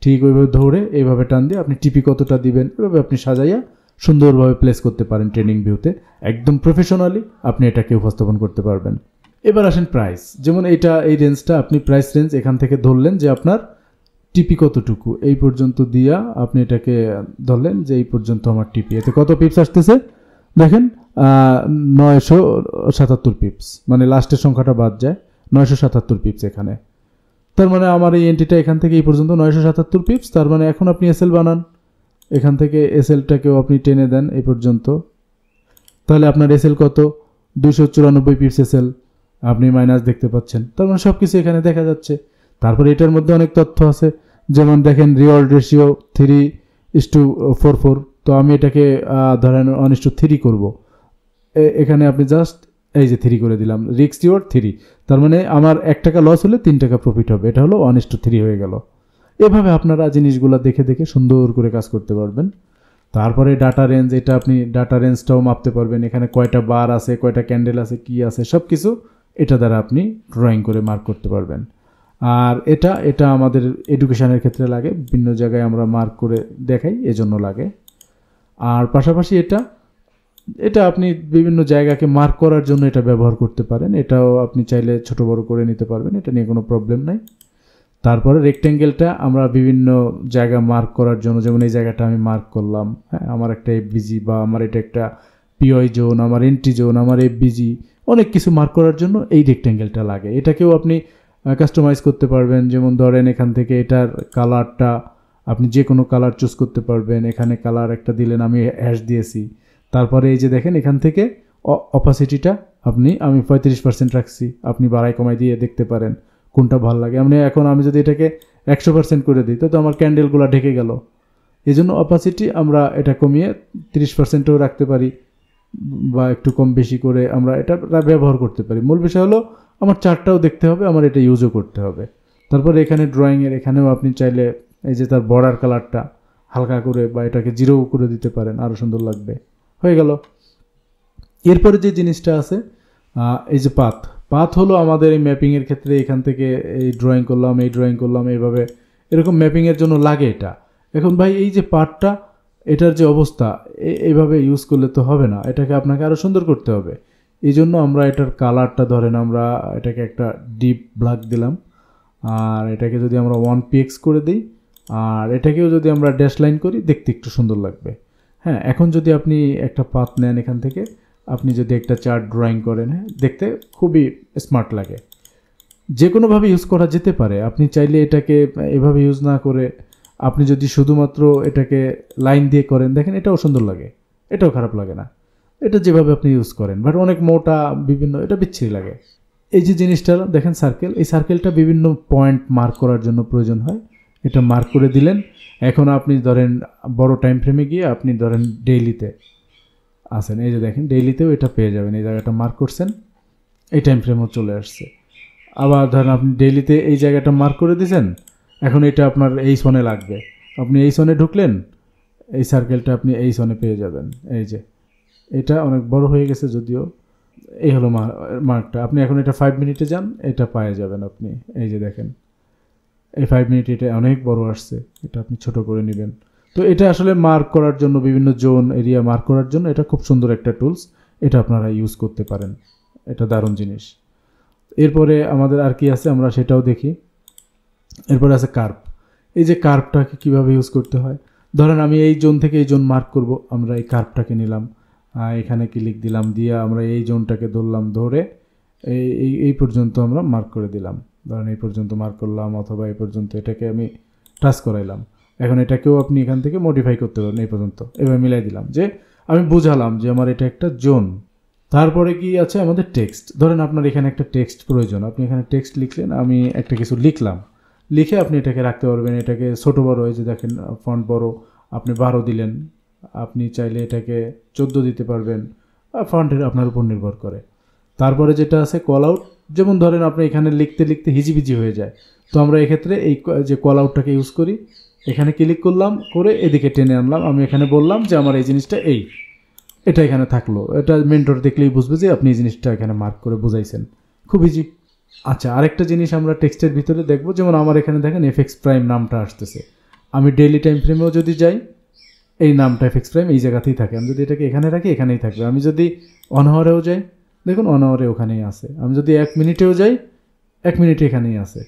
ঠিক ওইভাবে ধরে এইভাবে টান দিয়ে আপনি টিপি কতটা দিবেন, এভাবে আপনি সাজাইয়া সুন্দরভাবে প্লেস করতে পারেন ট্রেডিং ভিউতে, একদম প্রফেশনালি আপনি এটাকে উপস্থাপন করতে পারবেন। এবার আসেন প্রাইস, যেমন এটা এই রেঞ্জটা আপনি প্রাইস রেঞ্জ এখান থেকে ধরলেন যে আপনার টিপি কতটুকু, এই পর্যন্ত দিয়া আপনি এটাকে ধরলেন যে এই পর্যন্ত আমার টিপি, এতে কত পিপস আসতেছে দেখেন 977 পিপস, মানে লাস্টের সংখ্যাটা বাদ যায় 977 পিপস এখানে। তার মানে আমার এই এন্ট্রিটা এখান থেকে এই পর্যন্ত 977 পিপস। তার মানে এখন আপনি এসএল বানান, এখান থেকে এসএলটাকেও আপনি টেনে দেন এই পর্যন্ত, তাহলে আপনার এসএল কত 294 পিপস এসএল আপনি মাইনাস দেখতে পাচ্ছেন। তার মানে সব কিছু এখানে দেখা যাচ্ছে। তারপরে এটার মধ্যে অনেক তথ্য আছে, যেমন দেখেন রিওয়ার্ড রেশিও 3:44, তো আমি এটাকে ধরেন 1:3 করব, এখানে আপনি জাস্ট এই যে 3 করে দিলাম, রিস্ক রিওয়ার্ড 3, তার মানে আমার 1 টাকা লস হলে 3 টাকা প্রফিট হবে, এটা হলো 1:3 হয়ে গেল। এভাবে আপনারা জিনিসগুলো দেখে দেখে সুন্দর করে কাজ করতে পারবেন। তারপরে ডাটা রেঞ্জ, এটা আপনি ডাটা রেঞ্জটাও মাপতে পারবেন, এখানে কয়টা বার আছে, কয়টা ক্যান্ডেল আছে, কি আছে সব কিছু এটা দ্বারা আপনি ড্রয়িং করে মার্ক করতে পারবেন। আর এটা আমাদের এডুকেশনের ক্ষেত্রে লাগে, বিভিন্ন জায়গায় আমরা মার্ক করে দেখাই, এজন্য লাগে। আর পাশাপাশি এটা আপনি বিভিন্ন জায়গাকে মার্ক করার জন্য এটা ব্যবহার করতে পারেন, এটাও আপনি চাইলে ছোট বড় করে নিতে পারবেন, এটা নিয়ে কোনো প্রবলেম নাই। তারপরে রেক্টেঙ্গেলটা আমরা বিভিন্ন জায়গা মার্ক করার জন্য, যেমন এই জায়গাটা আমি মার্ক করলাম, হ্যাঁ আমার একটা এফবিজি বা আমার এটা একটা পিওয়াই জোন, আমার এন্ট্রি জোন, আমার এফবিজি, অনেক কিছু মার্ক করার জন্য এই রেক্টেঙ্গেলটা লাগে। এটাকেও আপনি কাস্টমাইজ করতে পারবেন, যেমন ধরেন এখান থেকে এটার কালারটা আপনি যে কোনো কালার চুজ করতে পারবেন, এখানে কালার একটা দিলেন, আমি হ্যাশ দিয়েছি। তারপরে এই যে দেখেন এখান থেকে অপাসিটিটা আমি 35% রাখছি, আপনি বাড়াই কমাই দিয়ে দেখতে পারেন কোনটা ভালো লাগে। এখন আমি যদি এটাকে 100% করে দিই তো আমার ক্যান্ডেলগুলো ঢেকে গেল, এই জন্য অপাসিটি আমরা এটা কমিয়ে 30%ও রাখতে পারি, বা একটু কম বেশি করে আমরা এটা ব্যবহার করতে পারি। মূল বিষয় হলো আমার চার্টটাও দেখতে হবে, আমার এটা ইউজও করতে হবে। তারপরে এখানে ড্রয়িংয়ের এখানেও আপনি চাইলে এই যে তার বর্ডার কালারটা হালকা করে বা এটাকে 0 করে দিতে পারেন, আরও সুন্দর লাগবে। হয়ে গেল। এরপরে যে জিনিসটা আছে এই যে পাথ হলো আমাদের এই ম্যাপিংয়ের ক্ষেত্রে, এখান থেকে এই ড্রয়িং করলাম এইভাবে, এরকম ম্যাপিংয়ের জন্য লাগে এটা। এখন ভাই এই যে পাথটা, এটার যে অবস্থা এইভাবে ইউজ করলে তো হবে না, এটাকে আপনাকে আরও সুন্দর করতে হবে। এই জন্য আমরা এটার কালারটা ধরেন আমরা এটাকে একটা ডিপ ব্ল্যাক দিলাম, আর এটাকে যদি আমরা 1px করে দিই, আর এটাকেও যদি আমরা ড্যাশ লাইন করি, দেখতে একটু সুন্দর লাগবে। হ্যাঁ, এখন যদি আপনি একটা পাথ নেন এখান থেকে, আপনি যদি একটা চার্ট ড্রয়িং করেন, হ্যাঁ দেখতে খুবই স্মার্ট লাগে। যে কোনোভাবে ইউজ করা যেতে পারে, আপনি চাইলে এটাকে এভাবে ইউজ না করে আপনি যদি শুধুমাত্র এটাকে লাইন দিয়ে করেন, দেখেন এটাও সুন্দর লাগে, এটাও খারাপ লাগে না, এটা যেভাবে আপনি ইউজ করেন। বাট অনেক মোটা বিভিন্ন, এটা বিচ্ছিরি লাগে। এই যে জিনিসটা দেখেন সার্কেল, এই সার্কেলটা বিভিন্ন পয়েন্ট মার্ক করার জন্য প্রয়োজন হয়, এটা মার্ক করে দিলেন। এখন আপনি ধরেন বড় টাইম ফ্রেমে গিয়ে আপনি ধরেন ডেইলিতে আসেন, এই যে দেখেন ডেইলিতেও এটা পেয়ে যাবেন, এই জায়গাটা মার্ক করছেন, এই টাইম ফ্রেমও চলে আসছে। আবার ধরেন আপনি ডেইলিতে এই জায়গাটা মার্ক করে দিয়েছেন, এখন এটা আপনার এই সনে লাগবে, আপনি এই সনে ঢুকলেন, এই সার্কেলটা আপনি এই সনে পেয়ে যাবেন। এই যে এটা অনেক বড় হয়ে গেছে যদিও, এই হলো মার্কটা। আপনি এখন এটা 5 মিনিটে যান, এটা পেয়ে যাবেন আপনি। এই যে দেখেন এই 5 মিনিট, এটা অনেক বড় আসছে, এটা আপনি ছোট করে নেবেন। তো এটা আসলে মার্ক করার জন্য, বিভিন্ন জোন এরিয়া মার্ক করার জন্য এটা খুব সুন্দর একটা টুলস, এটা আপনারা ইউজ করতে পারেন, এটা দারুণ জিনিস। এরপরে আমাদের আর কি আছে আমরা সেটাও দেখি। এরপরে আছে কার্ভ। এই যে কার্ভটাকে কীভাবে ইউজ করতে হয়, ধরেন আমি এই জোন থেকে এই জোন মার্ক করব, আমরা এই কার্ভটাকে নিলাম, এখানে ক্লিক দিলাম, দিয়ে আমরা এই জোনটাকে ধরলাম, ধরে এই পর্যন্ত আমরা মার্ক করে দিলাম। ধরেন এই পর্যন্ত মার্ক করলাম, অথবা এই পর্যন্ত এটাকে আমি টাচ করাইলাম। এখন এটাকেও আপনি এখান থেকে মডিফাই করতে পারেন, এই পর্যন্ত এভাবে মিলাই দিলাম, যে আমি বুঝালাম যে আমার এটা একটা জোন। তারপরে কি আছে আমাদের টেক্সট। ধরেন আপনার এখানে একটা টেক্সট প্রয়োজন, আপনি এখানে টেক্সট লিখলেন, আমি একটা কিছু লিখলাম, লিখে আপনি এটাকে রাখতে পারবেন। এটাকে ছোটো বড়ো, এই যে দেখেন ফন্ট বড়, আপনি 12 দিলেন, আপনি চাইলে এটাকে 14 দিতে পারবেন, ফন্টের আপনার উপর নির্ভর করে। তারপরে যেটা আছে কল আউট, যেমন ধরেন আপনি এখানে লিখতে লিখতে হিজিবিজি হয়ে যায়, তো আমরা এক্ষেত্রে এই যে কল আউটটাকে ইউজ করি, এখানে ক্লিক করলাম, করে এদিকে টেনে আনলাম, আমি এখানে বললাম যে আমার এই জিনিসটা এই, এটা এখানে থাকলো, এটা মেন্টর দেখলেই বুঝবে যে আপনি এই জিনিসটা এখানে মার্ক করে বুঝাইছেন, খুব ইজি। আচ্ছা, আরেকটা জিনিস আমরা টেক্সটের ভিতরে দেখব, যেমন আমার এখানে দেখেন এফএক্স প্রাইম নামটা আসতেছে। আমি ডেইলি টাইম ফ্রেমেও যদি যাই, এই নামটা এফএক্স প্রাইম এই জায়গাতেই থাকে। আমি যদি এটাকে এখানে রাখি, এখানেই থাকবে। আমি যদি অন আওয়ারেও যাই, দেখুন অন আওয়ারে ওখানেই আছে। আমি যদি 1 মিনিটেও যাই, 1 মিনিটে এখানেই আছে।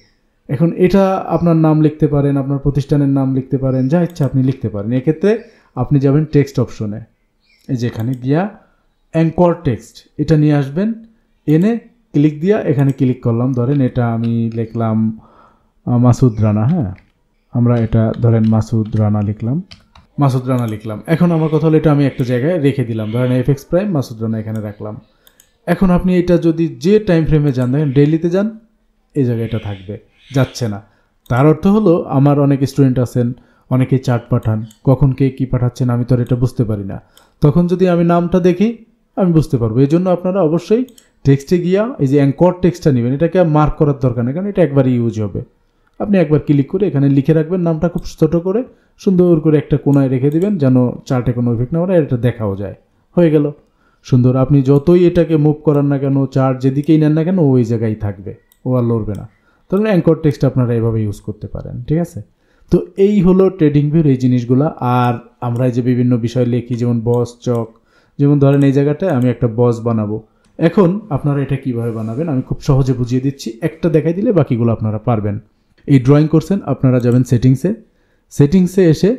এখন এটা আপনার নাম লিখতে পারেন, আপনার প্রতিষ্ঠানের নাম লিখতে পারেন, যা ইচ্ছা আপনি লিখতে পারেন। এক্ষেত্রে আপনি যাবেন টেক্সট অপশনে, এই যে এখানে গিয়া অ্যাঙ্কর টেক্সট এটা নিয়ে আসবেন, এনে ক্লিক দিয়া এখানে ক্লিক করলাম। ধরেন এটা আমি লিখলাম মাসুদ রানা, হ্যাঁ আমরা এটা ধরেন মাসুদ রানা লিখলাম। এখন আমার কথা হলো এটা আমি একটা জায়গায় রেখে দিলাম, ধরেন এফএক্স প্রাইম মাসুদ রানা এখানে রাখলাম। এখন আপনি এটা যদি যে টাইম ফ্রেমে যান, দেখেন ডেইলিতে যান, এই জায়গায় এটা থাকবে, যাচ্ছে না। তার অর্থ হলো আমার অনেক স্টুডেন্ট আছেন, অনেকেই চার্ট পাঠান, কখন কে কী পাঠাচ্ছেন আমি তো আর এটা বুঝতে পারি না। তখন যদি আমি নামটা দেখি আমি বুঝতে পারবো। এই জন্য আপনারা অবশ্যই টেক্সটে গিয়া এই যে অ্যাঙ্কর টেক্সটটা নেবেন, এটাকে মার্ক করার দরকার নেই, কারণ এটা একবারই ইউজ হবে। আপনি একবার ক্লিক করে এখানে লিখে রাখবেন নামটা, খুব ছোটো করে সুন্দর করে একটা কোনায় রেখে দিবেন, যেন চার্টে কোনো ইফেক্ট না পড়ে, এটা দেখাও যায়। হয়ে গেল সুন্দর। আপনি যতই এটাকে মুভ করান না কেন, চার্ট যেদিকেই নেন না কেন, ওই জায়গায় থাকবে, ও আর লড়বে না। তাহলে অ্যাঙ্কর টেক্সট আপনারা এভাবে ইউজ করতে পারেন, ঠিক আছে। তো এই হলো ট্রেডিং ভিউর এই জিনিসগুলো। আর আমরা যে বিভিন্ন বিষয় লিখি, যেমন বস চক, যেমন ধরেন এই জায়গাটায় আমি একটা বস বানাবো। এখন আপনারা এটা কিভাবে বানাবেন আমি খুব সহজে বুঝিয়ে দিচ্ছি, একটা দেখাই দিলে বাকিগুলো আপনারা পারবেন। এই ড্রয়িং করছেন, আপনারা যাবেন সেটিংসে এসে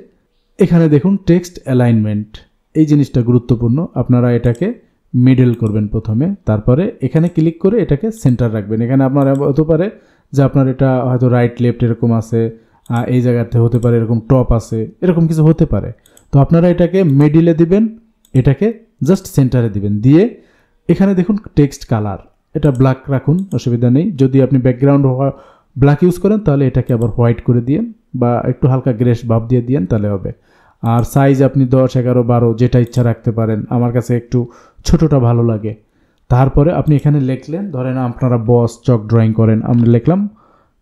এখানে দেখুন টেক্সট অ্যালাইনমেন্ট, এই জিনিসটা গুরুত্বপূর্ণ। আপনারা এটাকে মিডল করবেন প্রথমে, তারপরে এখানে ক্লিক করে এটাকে সেন্টার রাখবেন। এখানে আপনার হতে পারে যে আপনার এটা হয়তো রাইট লেফট এরকম আছে, এই জায়গাতে হতে পারে এরকম টপ আছে, এরকম কিছু হতে পারে। তো আপনারা এটাকে মিডিলে দিবেন, এটাকে জাস্ট সেন্টারে দিবেন, দিয়ে এখানে দেখুন টেক্সট কালার, এটা ব্ল্যাক রাখুন, অসুবিধা নেই। যদি আপনি ব্যাকগ্রাউন্ড ব্ল্যাক ইউজ করেন তাহলে এটাকে আবার হোয়াইট করে দিয়েন, বা একটু হালকা গ্রেস ভাব দিয়ে দিয়েন, তাহলে হবে। আর সাইজ আপনি 10, 11, 12 যেটা ইচ্ছা রাখতে পারেন, আমার কাছে একটু ছোটোটা ভালো লাগে। তারপরে আপনি এখানে লিখলেন, ধরেন আপনারা বস চক ড্রয়িং করেন, আমরা লিখলাম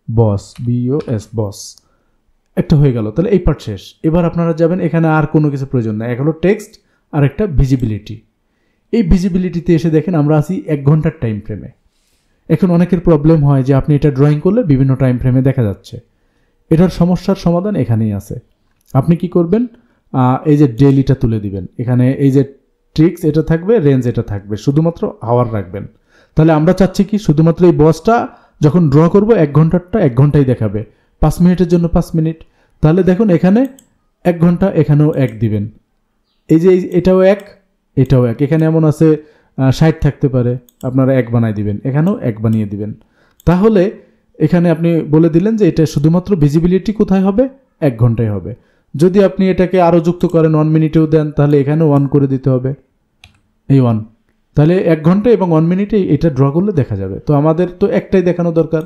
বস, BOS বস, একটা হয়ে গেল। তাহলে এই পার্ট শেষ। এবার আপনারা যাবেন, এখানে আর কোনো কিছু প্রয়োজন নেই, এক হলো টেক্সট আর একটা ভিজিবিলিটি। এই ভিজিবিলিটিতে এসে দেখেন আমরা আছি 1 ঘন্টার টাইম ফ্রেমে। এখন অনেকের প্রবলেম হয় যে আপনি এটা ড্রয়িং করলে বিভিন্ন টাইম ফ্রেমে দেখা যাচ্ছে। এটার সমস্যার সমাধান এখানেই আছে। আপনি কি করবেন, এই যে ডেইলিটা তুলে দিবেন, এখানে এই যে ট্রিক্স এটা থাকবে, রেঞ্জ এটা থাকবে, শুধুমাত্র আওয়ার রাখবেন। তাহলে আমরা চাচ্ছি কি, শুধুমাত্র এই বসটা যখন ড্র করব 1 ঘন্টারটা 1 ঘন্টাই দেখাবে, 5 মিনিটের জন্য 5 মিনিট। তাহলে দেখুন এখানে 1 ঘন্টা, এখানেও 1 দিবেন, এই যে এটাও 1, এটাও 1। এখানে এমন আছে 60 থাকতে পারে, আপনারা 1 বানাই দিবেন, এখানেও 1 বানিয়ে দিবেন। তাহলে এখানে আপনি বলে দিলেন যে এটা শুধুমাত্র ভিজিবিলিটি কোথায় হবে, 1 ঘন্টায় হবে। যদি আপনি এটাকে আরও যুক্ত করেন 1 মিনিটেও দেন, তাহলে এখানেও 1 করে দিতে হবে, এই 1। তাহলে 1 ঘন্টা এবং 1 মিনিটে এটা ড্র করলে দেখা যাবে। তো আমাদের তো একটাই দেখানো দরকার।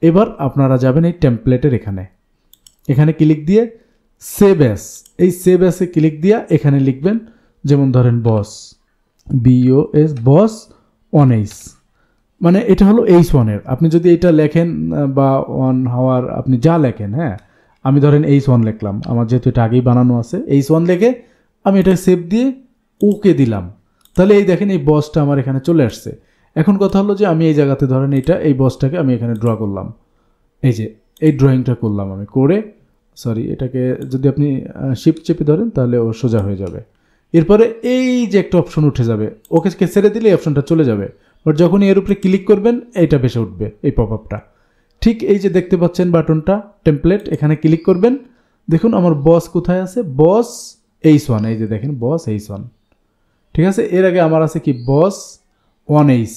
এবার আপনারা যাবেন এই টেমপ্লেটের এখানে ক্লিক দিয়ে সেভ অ্যাস, এই সেভ অ্যাসে ক্লিক দিয়ে এখানে লিখবেন, যেমন ধরেন বস, BOS বস 1H, মানে এটা হলো H1-এর। আপনি যদি এটা লেখেন বা 1 হাওয়ার আপনি যা লেখেন, হ্যাঁ আমি ধরেন H1 লিখলাম, আমার যেহেতু এটা আগেই বানানো আছে, H1 লিখে আমি এটা সেভ দিয়ে ওকে দিলাম। তাহলে এই দেখেন এই বসটা আমার এখানে চলে আসছে। এখন কথা হলো যে আমি এই জায়গাতে ধরেন এই বসটাকে আমি এখানে ড্র করলাম, এই যে এই ড্রয়িংটা করলাম আমি করে, এটাকে যদি আপনি শিফট চেপে ধরেন তাহলে ও সোজা হয়ে যাবে। এরপরে এই যে একটা অপশন উঠে যাবে, ওকে ছেড়ে দিলে এই অপশনটা চলে যাবে, বাট যখনই এর উপরে ক্লিক করবেন এইটা ভেসে উঠবে, এই পপ আপটা। ঠিক এই যে দেখতে পাচ্ছেন বাটনটা টেমপ্লেট, এখানে ক্লিক করবেন, দেখুন আমার বস কোথায় আছে, বস H1, এই যে দেখেন বস H1, ঠিক আছে। এর আগে আমার আছে কি বস 1H,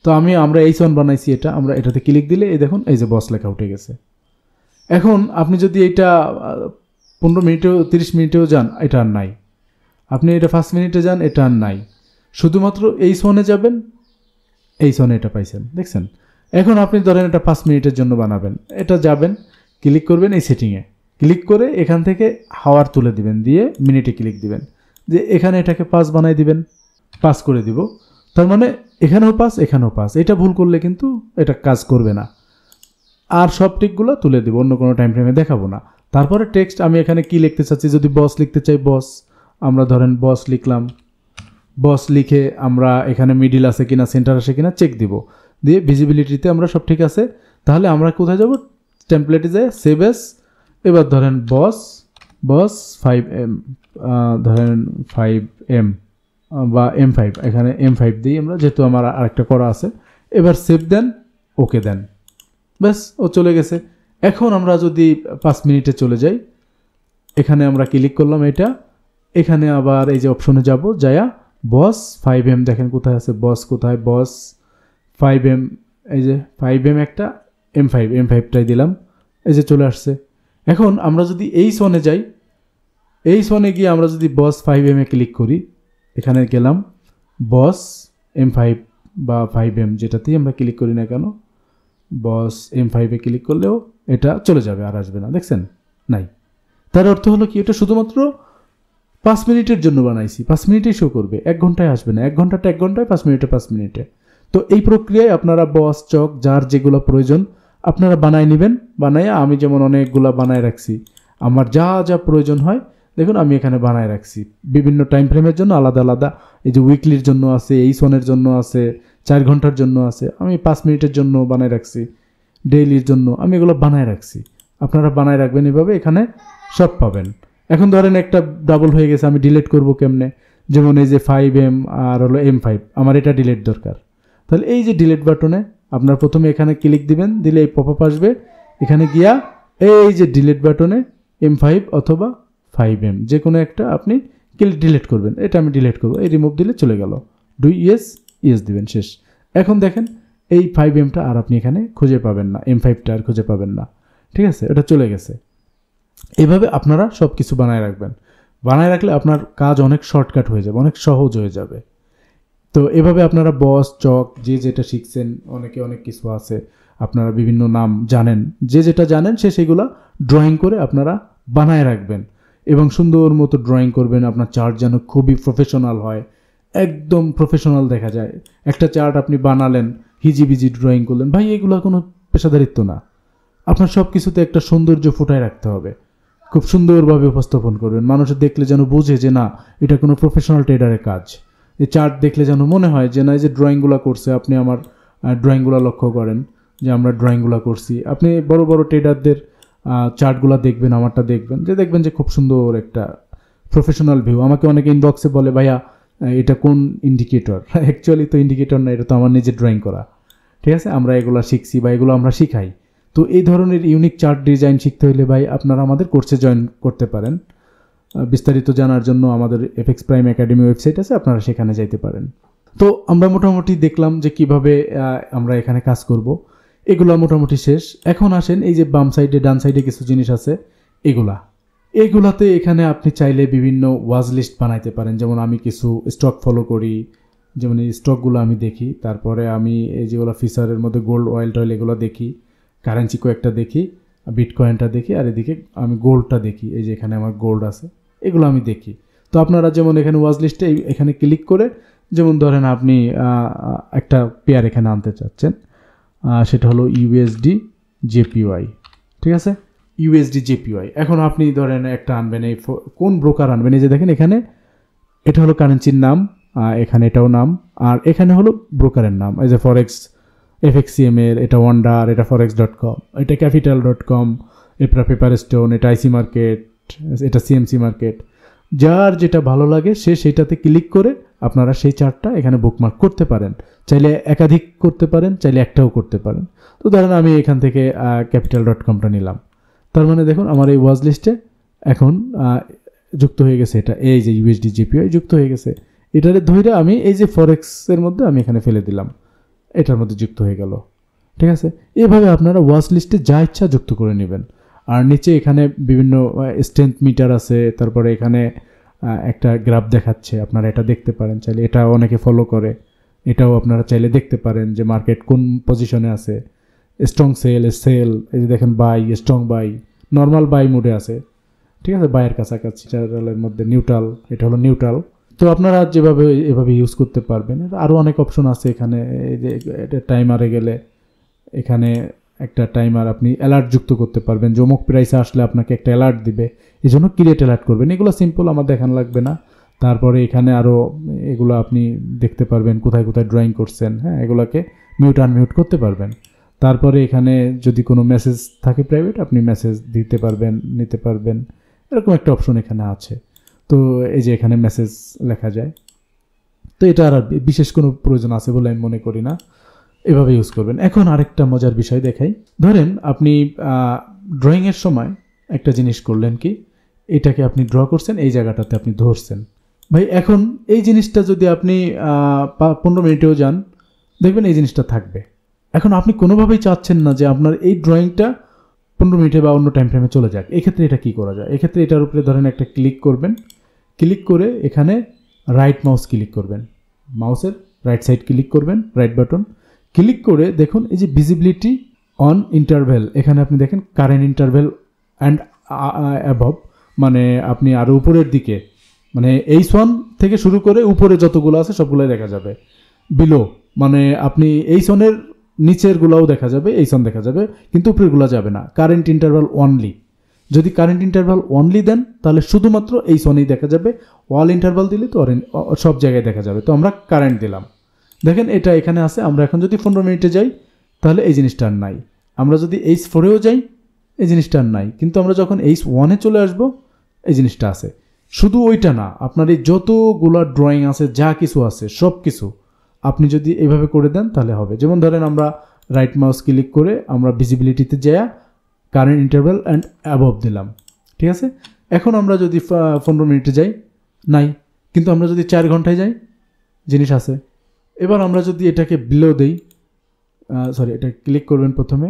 তো আমরা H1 বানাইছি, আমরা এটাতে ক্লিক দিলে এই দেখুন এই যে বস লেখা উঠে গেছে। এখন আপনি যদি এইটা 15 মিনিটেও 30 মিনিটেও যান, এটা আর নাই। আপনি এটা 5 মিনিটে যান, এটা আর নাই। শুধুমাত্র H1-এ যাবেন, H1-এ এটা পাইছেন, দেখছেন। এখন আপনি ধরেন এটা 5 মিনিটের জন্য বানাবেন, এটা যাবেন, ক্লিক করবেন এই সেটিংয়ে, ক্লিক করে এখান থেকে হাওয়ার তুলে দিবেন, দিয়ে মিনিটে ক্লিক দিবেন, যে এখানে এটাকে 5 বানাই দিবেন, 5 করে দিব। তার মানে এখানেও 5, এখানেও 5। এটা ভুল করলে কিন্তু এটা কাজ করবে না। আর সব টিকগুলো তুলে দিব, অন্য কোনো টাইম ফ্রেমে দেখাবো না। তারপরে টেক্সট আমি এখানে কি লিখতে চাচ্ছি, যদি বস লিখতে চাই বস, আমরা ধরেন বস লিখলাম, বস লিখে আমরা এখানে মিডিল আছে কিনা সেন্টার আছে কিনা চেক দিব, দিয়ে ভিজিবিলিটিতে আমরা সব ঠিক আছে, তাহলে আমরা কোথায় যাব, টেমপ্লেটে যাই সেভ এস, এবার ধরেন বস 5M, ধরেন 5M বা M5, এখানে M5 দিই আমরা, যেহেতু আমার আরেকটা করা আছে। এবার সেভ দেন, ওকে দেন, ব্যাস ও চলে গেছে। এখন আমরা যদি 5 মিনিটে চলে যাই, এখানে আমরা ক্লিক করলাম এটা, এখানে আবার এই যে অপশনে যাব, যায়া বস 5M দেখেন কোথায় আছে, বস কোথায়, বস 5M, এই যে 5M একটা, M5টাই দিলাম, এই যে চলে আসছে। এখন আমরা যদি এই সনে যাই, এই সনে গিয়ে আমরা যদি বস 5M এ ক্লিক করি, এখানে গেলাম বস M5 বা 5M যেটাতেই আমরা ক্লিক করি না কেন, বস M5 এ ক্লিক করলেও এটা চলে যাবে, আর আসবে না, দেখছেন নাই। তার অর্থ হলো কি, এটা শুধুমাত্র 5 মিনিটের জন্য বানাইছি, 5 মিনিটেই শো করবে, 1 ঘন্টায় আসবে না, 1 ঘন্টাটা 1 ঘন্টায়, 5 মিনিটে 5 মিনিটে। তো এই প্রক্রিয়ায় আপনারা বস চক যার যেগুলো প্রয়োজন আপনারা বানায় নেবেন, বানাইয়া আমি যেমন অনেকগুলা বানায় রাখছি, আমার যা যা প্রয়োজন হয় দেখুন আমি এখানে বানায় রাখছি বিভিন্ন টাইম ফ্রেমের জন্য আলাদা আলাদা। এই যে উইকলির জন্য আছে, এই সনের জন্য আছে, 4 ঘন্টার জন্য আছে, আমি 5 মিনিটের জন্য বানায় রাখছি, ডেইলির জন্য আমি এগুলো বানায় রাখছি। আপনারা বানায় রাখবেন এভাবে, এখানে সব পাবেন। এখন ধরেন একটা ডাবল হয়ে গেছে, আমি ডিলিট করব কেমনে, যেমন এই যে 5M আর হলো M5, আমার এটা ডিলিট দরকার, তাহলে এই যে ডিলিট বাটনে আপনার প্রথমে এখানে ক্লিক দিবেন, দিলে এই পপআপ আসবে, এখানে গিয়া এই যে ডিলিট বাটনে M5 অথবা 5M যে কোনো একটা আপনি ডিলিট করবেন। এটা আমি ডিলিট করবো, এই রিমুভ দিলে চলে গেল, ডু ইয়েস দিবেন, শেষ। এখন দেখেন এই 5Mটা আর আপনি এখানে খুঁজে পাবেন না, M5টা আর খুঁজে পাবেন না, ঠিক আছে, এটা চলে গেছে। এভাবে আপনারা সব কিছু বানায় রাখবেন, বানায় রাখলে আপনার কাজ অনেক শর্টকাট হয়ে যাবে, অনেক সহজ হয়ে যাবে। তো এভাবে আপনারা বস চক যে যেটা শিখছেন, অনেকে অনেক কিছু আছে, আপনারা বিভিন্ন নাম জানেন, যে যেটা জানেন সে সেগুলা ড্রয়িং করে আপনারা বানায় রাখবেন এবং সুন্দর মতো ড্রয়িং করবেন। আপনার চার্ট যেন খুবই প্রফেশনাল হয়, একদম প্রফেশনাল দেখা যায়। একটা চার্ট আপনি বানালেন, হিজিবিজি ড্রয়িং করলেন, ভাই এগুলো কোনো পেশাদারিত্ব না। আপনার সব কিছুতে একটা সৌন্দর্য ফুটায় রাখতে হবে, খুব সুন্দরভাবে উপস্থাপন করবেন, মানুষের দেখলে যেন বুঝে যে না এটা কোনো প্রফেশনাল ট্রেডারের কাজ। এই চার্ট দেখলে যেন মনে হয় যে না, এই যে ড্রয়িংগুলো করছে, আপনি আমার ড্রয়িংগুলো লক্ষ্য করেন যে আমরা ড্রয়িংগুলো করছি, আপনি বড় বড় ট্রেডারদের চার্টগুলো দেখবেন, আমারটা দেখবেন, যে দেখবেন যে খুব সুন্দর একটা প্রফেশনাল ভিউ। আমাকে অনেকে ইনবক্সে বলে ভাইয়া এটা কোন ইন্ডিকেটর, অ্যাকচুয়ালি তো ইন্ডিকেটর না, এটা তো আমার নিজের ড্রয়িং করা, ঠিক আছে। আমরা এগুলো শিখছি বা এগুলো আমরা শিখাই। তো এই ধরনের ইউনিক চার্ট ডিজাইন শিখতে হলে ভাই আপনারা আমাদের কোর্সে জয়েন করতে পারেন। বিস্তারিত জানার জন্য আমাদের এফএক্স প্রাইম একাডেমি ওয়েবসাইট আছে, আপনারা সেখানে যাইতে পারেন। তো আমরা মোটামুটি দেখলাম যে কিভাবে আমরা এখানে কাজ করব, এগুলা মোটামুটি শেষ। এখন আসেন এই যে বাম সাইডে ডান সাইডে কিছু জিনিস আছে, এগুলাতে এখানে আপনি চাইলে বিভিন্ন ওয়াচ লিস্ট বানাইতে পারেন। যেমন আমি কিছু স্টক ফলো করি, যেমন এই স্টকগুলো আমি দেখি, তারপরে আমি এই যেগুলো ফিচারের মধ্যে গোল্ড অয়েল টয়েল এগুলো দেখি, কারেন্সি কয়েকটা দেখি, বিটকয়েনটা দেখি, আর এদিকে আমি গোল্ডটা দেখি, এই যে এখানে আমার গোল্ড আছে, এগুলো আমি দেখি। তো আপনারা যেমন এখানে ওয়াচ লিস্টে এখানে ক্লিক করে, যেমন ধরেন আপনি একটা পেয়ার এখানে আনতে চাচ্ছেন, সেটা হলো ইউএসডি জেপিওয়াই, ঠিক আছে, ইউএসডি জেপিওয়াই। এখন আপনি ধরেন একটা আনবেন, এই কোন ব্রোকার আনবেন, এই যে দেখেন এখানে এটা হলো কারেন্সির নাম, এখানে এটাও নাম, আর এখানে হলো ব্রোকারের নাম, এই যে ফরেক্স FXCM এর, এটা ওয়ান্ডার, এটা forex.com, এটা capital.com, এটা পেপার স্টোন, এটা আইসি মার্কেট, এটা সিএমসি মার্কেট। যার যেটা ভালো লাগে সে সেইটাতে ক্লিক করে আপনারা সেই চার্টটা এখানে বুকমার্ক করতে পারেন। চাইলে একাধিক করতে পারেন, চাইলে একটাও করতে পারেন। তো ধরেন আমি এখান থেকে capital.comটা নিলাম, তার মানে দেখুন আমার এই ওয়াচ লিস্টে এখন যুক্ত হয়ে গেছে, এটা এই যে ইউএসডি জিপিওয়াই যুক্ত হয়ে গেছে। এটারে ধরে আমি এই যে ফরেক্সের মধ্যে আমি এখানে ফেলে দিলাম, এটার মধ্যে যুক্ত হয়ে গেল, ঠিক আছে। এভাবে আপনারা ওয়াচ লিস্টে যা ইচ্ছা যুক্ত করে নেবেন। আর নিচে এখানে বিভিন্ন স্ট্রেংথ মিটার আছে, তারপরে এখানে একটা গ্রাফ দেখাচ্ছে, আপনারা এটা দেখতে পারেন চাইলে, এটা অনেকে ফলো করে, এটাও আপনারা চাইলে দেখতে পারেন যে মার্কেট কোন পজিশনে আছে, স্ট্রং সেল, এই যে দেখেন buy, strong buy, normal buy মোডে আছে, ঠিক আছে, বাইয়ের কাছাকাছি, চ্যানেলের মধ্যে নিউট্রাল, এটা হলো নিউট্রাল। তো আপনারা যেভাবে এভাবে ইউজ করতে পারবেন। আরও অনেক অপশন আছে এখানে, এই যে এটা টাইমারে গেলে এখানে একটা টাইমার আপনি অ্যালার্ট যুক্ত করতে পারবেন, যে অমুক প্রাইসে আসলে আপনাকে একটা অ্যালার্ট দিবে, এই জন্য ক্রিয়েট অ্যালার্ট করবেন। এগুলো সিম্পল, আমার দেখানো লাগবে না, তারপরে এখানে আরও এগুলো আপনি দেখতে পারবেন কোথায় কোথায় ড্রয়িং করছেন, হ্যাঁ, এগুলোকে মিউট আনমিউট করতে পারবেন। তারপরে এখানে যদি কোনো মেসেজ থাকে প্রাইভেট, আপনি মেসেজ দিতে পারবেন, নিতে পারবেন, এরকম একটা অপশন এখানে আছে। তো এই যে এখানে মেসেজ লেখা যায়। তো এটা আর বিশেষ কোনো প্রয়োজন আছে বলে আমি মনে করি না, এভাবে ইউজ করবেন। এখন আরেকটা মজার বিষয় দেখাই। ধরেন আপনি ড্রয়িংয়ের সময় একটা জিনিস করলেন কি, এটাকে আপনি ড্র করছেন, এই জায়গাটাতে আপনি ধরছেন। ভাই এখন এই জিনিসটা যদি আপনি 15 মিনিটেও যান, দেখবেন এই জিনিসটা থাকবে। এখন আপনি কোনোভাবেই চাচ্ছেন না যে আপনার এই ড্রয়িংটা 15 মিনিটে বা অন্য টাইম ফ্রেমে চলে যাক। এক্ষেত্রে এটা কি করা যায়? এক্ষেত্রে এটার উপরে ধরেন একটা ক্লিক করবেন, ক্লিক করে এখানে রাইট মাউস ক্লিক করবেন, মাউসের রাইট সাইড ক্লিক করবেন, রাইট বাটন ক্লিক করে দেখুন এই যে ভিজিবিলিটি অন ইন্টারভ্যাল, এখানে আপনি দেখেন কারেন্ট ইন্টারভ্যাল অ্যান্ড অ্যাবভ, মানে আপনি আরও উপরের দিকে, মানে H1 থেকে শুরু করে উপরে যতগুলো আছে সবগুলোই দেখা যাবে। বিলো মানে আপনি H1-এর নিচেরগুলোও দেখা যাবে, H1 দেখা যাবে, কিন্তু উপরেরগুলো যাবে না। কারেন্ট ইন্টারভ্যাল অনলি, যদি কারেন্ট ইন্টারভ্যাল অনলি দেন তাহলে শুধুমাত্র H1-এই দেখা যাবে। অল ইন্টারভ্যাল দিলে তো সব জায়গায় দেখা যাবে। তো আমরা কারেন্ট দিলাম, দেখেন এটা এখানে আছে। আমরা এখন যদি 15 মিনিটে যাই তাহলে এই জিনিসটা আর নাই। আমরা যদি H4-এও যাই এই জিনিসটা আর নাই, কিন্তু আমরা যখন H1-এ চলে আসব এই জিনিসটা আছে। শুধু ওইটা না, আপনার এই যতগুলো ড্রয়িং আছে, যা কিছু আছে সব কিছু আপনি যদি এইভাবে করে দেন তাহলে হবে। যেমন ধরেন আমরা রাইট মাউস ক্লিক করে আমরা ভিজিবিলিটিতে যাই, কারেন্ট ইন্টারভ্যাল অ্যান্ড অ্যাবভ দিলাম, ঠিক আছে। এখন আমরা যদি 15 মিনিটে যাই নাই, কিন্তু আমরা যদি 4 ঘন্টায় যাই জিনিস আছে। এবার আমরা যদি এটাকে বিলো দেই, এটা ক্লিক করবেন প্রথমে,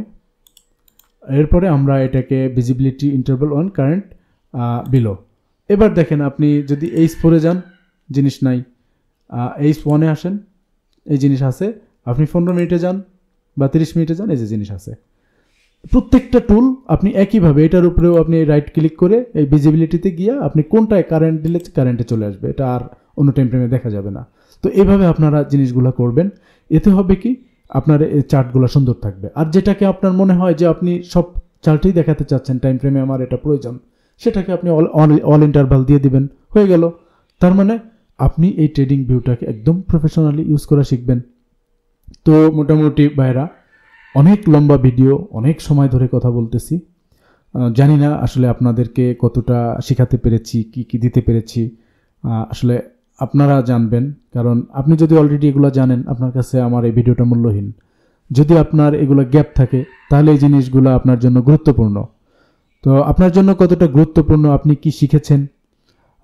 এরপরে আমরা এটাকে visibility interval on current below. এবার দেখেন আপনি যদি H4-এ যান জিনিস নাই, H1-এ আসেন এই জিনিস আছে, আপনি 15 মিনিটে যান বা 30 মিনিটে যান এই যে জিনিস আছে। প্রত্যেকটা টুল আপনি একইভাবে এটার উপরেও আপনি রাইট ক্লিক করে এই ভিজিবিলিটিতে গিয়ে আপনি কোনটায় কারেন্ট দিলে কারেন্টে চলে আসবে, এটা আর অন্য টাইম ফ্রেমে দেখা যাবে না। তো এইভাবে আপনারা জিনিসগুলো করবেন, এতে হবে কি আপনার এই চার্টগুলো সুন্দর থাকবে। আর যেটাকে আপনার মনে হয় যে আপনি সব চার্টই দেখাতে চাচ্ছেন টাইম ফ্রেমে, আমার এটা প্রয়োজন, সেটাকে আপনি অল ইন্টারভাল দিয়ে দিবেন, হয়ে গেল। তার মানে আপনি এই ট্রেডিং ভিউটাকে একদম প্রফেশনালি ইউজ করা শিখবেন। তো মোটামুটি ভাইরা অনেক লম্বা ভিডিও, অনেক সময় ধরে কথা বলতেছি, জানি না আসলে আপনাদেরকে কতটা শেখাতে পেরেছি, কি কি দিতে পেরেছি, আসলে আপনারা জানবেন। কারণ আপনি যদি অলরেডি এগুলো জানেন, আপনার কাছে আমার এই ভিডিওটা মূল্যহীন। যদি আপনার এগুলো গ্যাপ থাকে তাহলে এই জিনিসগুলো আপনার জন্য গুরুত্বপূর্ণ। তো আপনার জন্য কতটা গুরুত্বপূর্ণ, আপনি কি শিখেছেন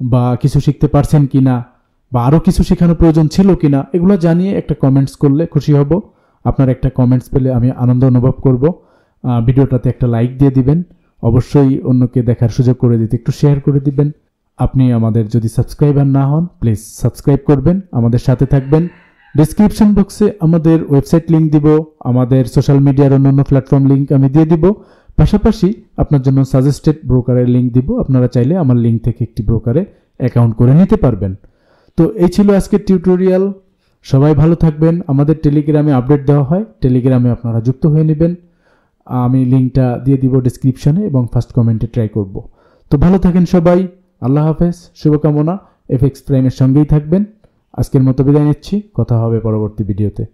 বা কিছু শিখতে পারছেন কি না, বা আরও কিছু শেখানোর প্রয়োজন ছিল কি না, এগুলো জানিয়ে একটা কমেন্টস করলে খুশি হব। আপনার একটা কমেন্টস পেলে আমি আনন্দ অনুভব করব। ভিডিওটাতে একটা লাইক দিয়ে দিবেন, অবশ্যই অন্যকে দেখার সুযোগ করে দিতে একটু শেয়ার করে দিবেন। আপনি আমাদের যদি সাবস্ক্রাইবার না হন প্লিজ সাবস্ক্রাইব করবেন, আমাদের সাথে থাকবেন। ডেসক্রিপশন বক্সে আমাদের ওয়েবসাইট লিঙ্ক দিব, আমাদের সোশ্যাল মিডিয়ার অন্যান্য প্ল্যাটফর্ম লিঙ্ক আমি দিয়ে দিব, পাশাপাশি আপনার জন্য সাজেস্টেড ব্রোকারের লিঙ্ক দিব। আপনারা চাইলে আমার লিঙ্ক থেকে একটি ব্রোকারে অ্যাকাউন্ট করে নিতে পারবেন। তো এই ছিল আজকের টিউটোরিয়াল। সবাই ভালো থাকবেন। আমাদের টেলিগ্রামে আপডেট দেওয়া হয়, টেলিগ্রামে আপনারা যুক্ত হয়ে নেবেন। আমি লিঙ্কটা দিয়ে দিব ডেসক্রিপশনে এবং ফার্স্ট কমেন্টে ট্রাই করব। তো ভালো থাকেন সবাই, আল্লাহ হাফেজ, শুভকামনা। এফএক্স প্রাইমের সঙ্গেই থাকবেন। আজকের মতো বিদায় নিচ্ছি, কথা হবে পরবর্তী ভিডিওতে।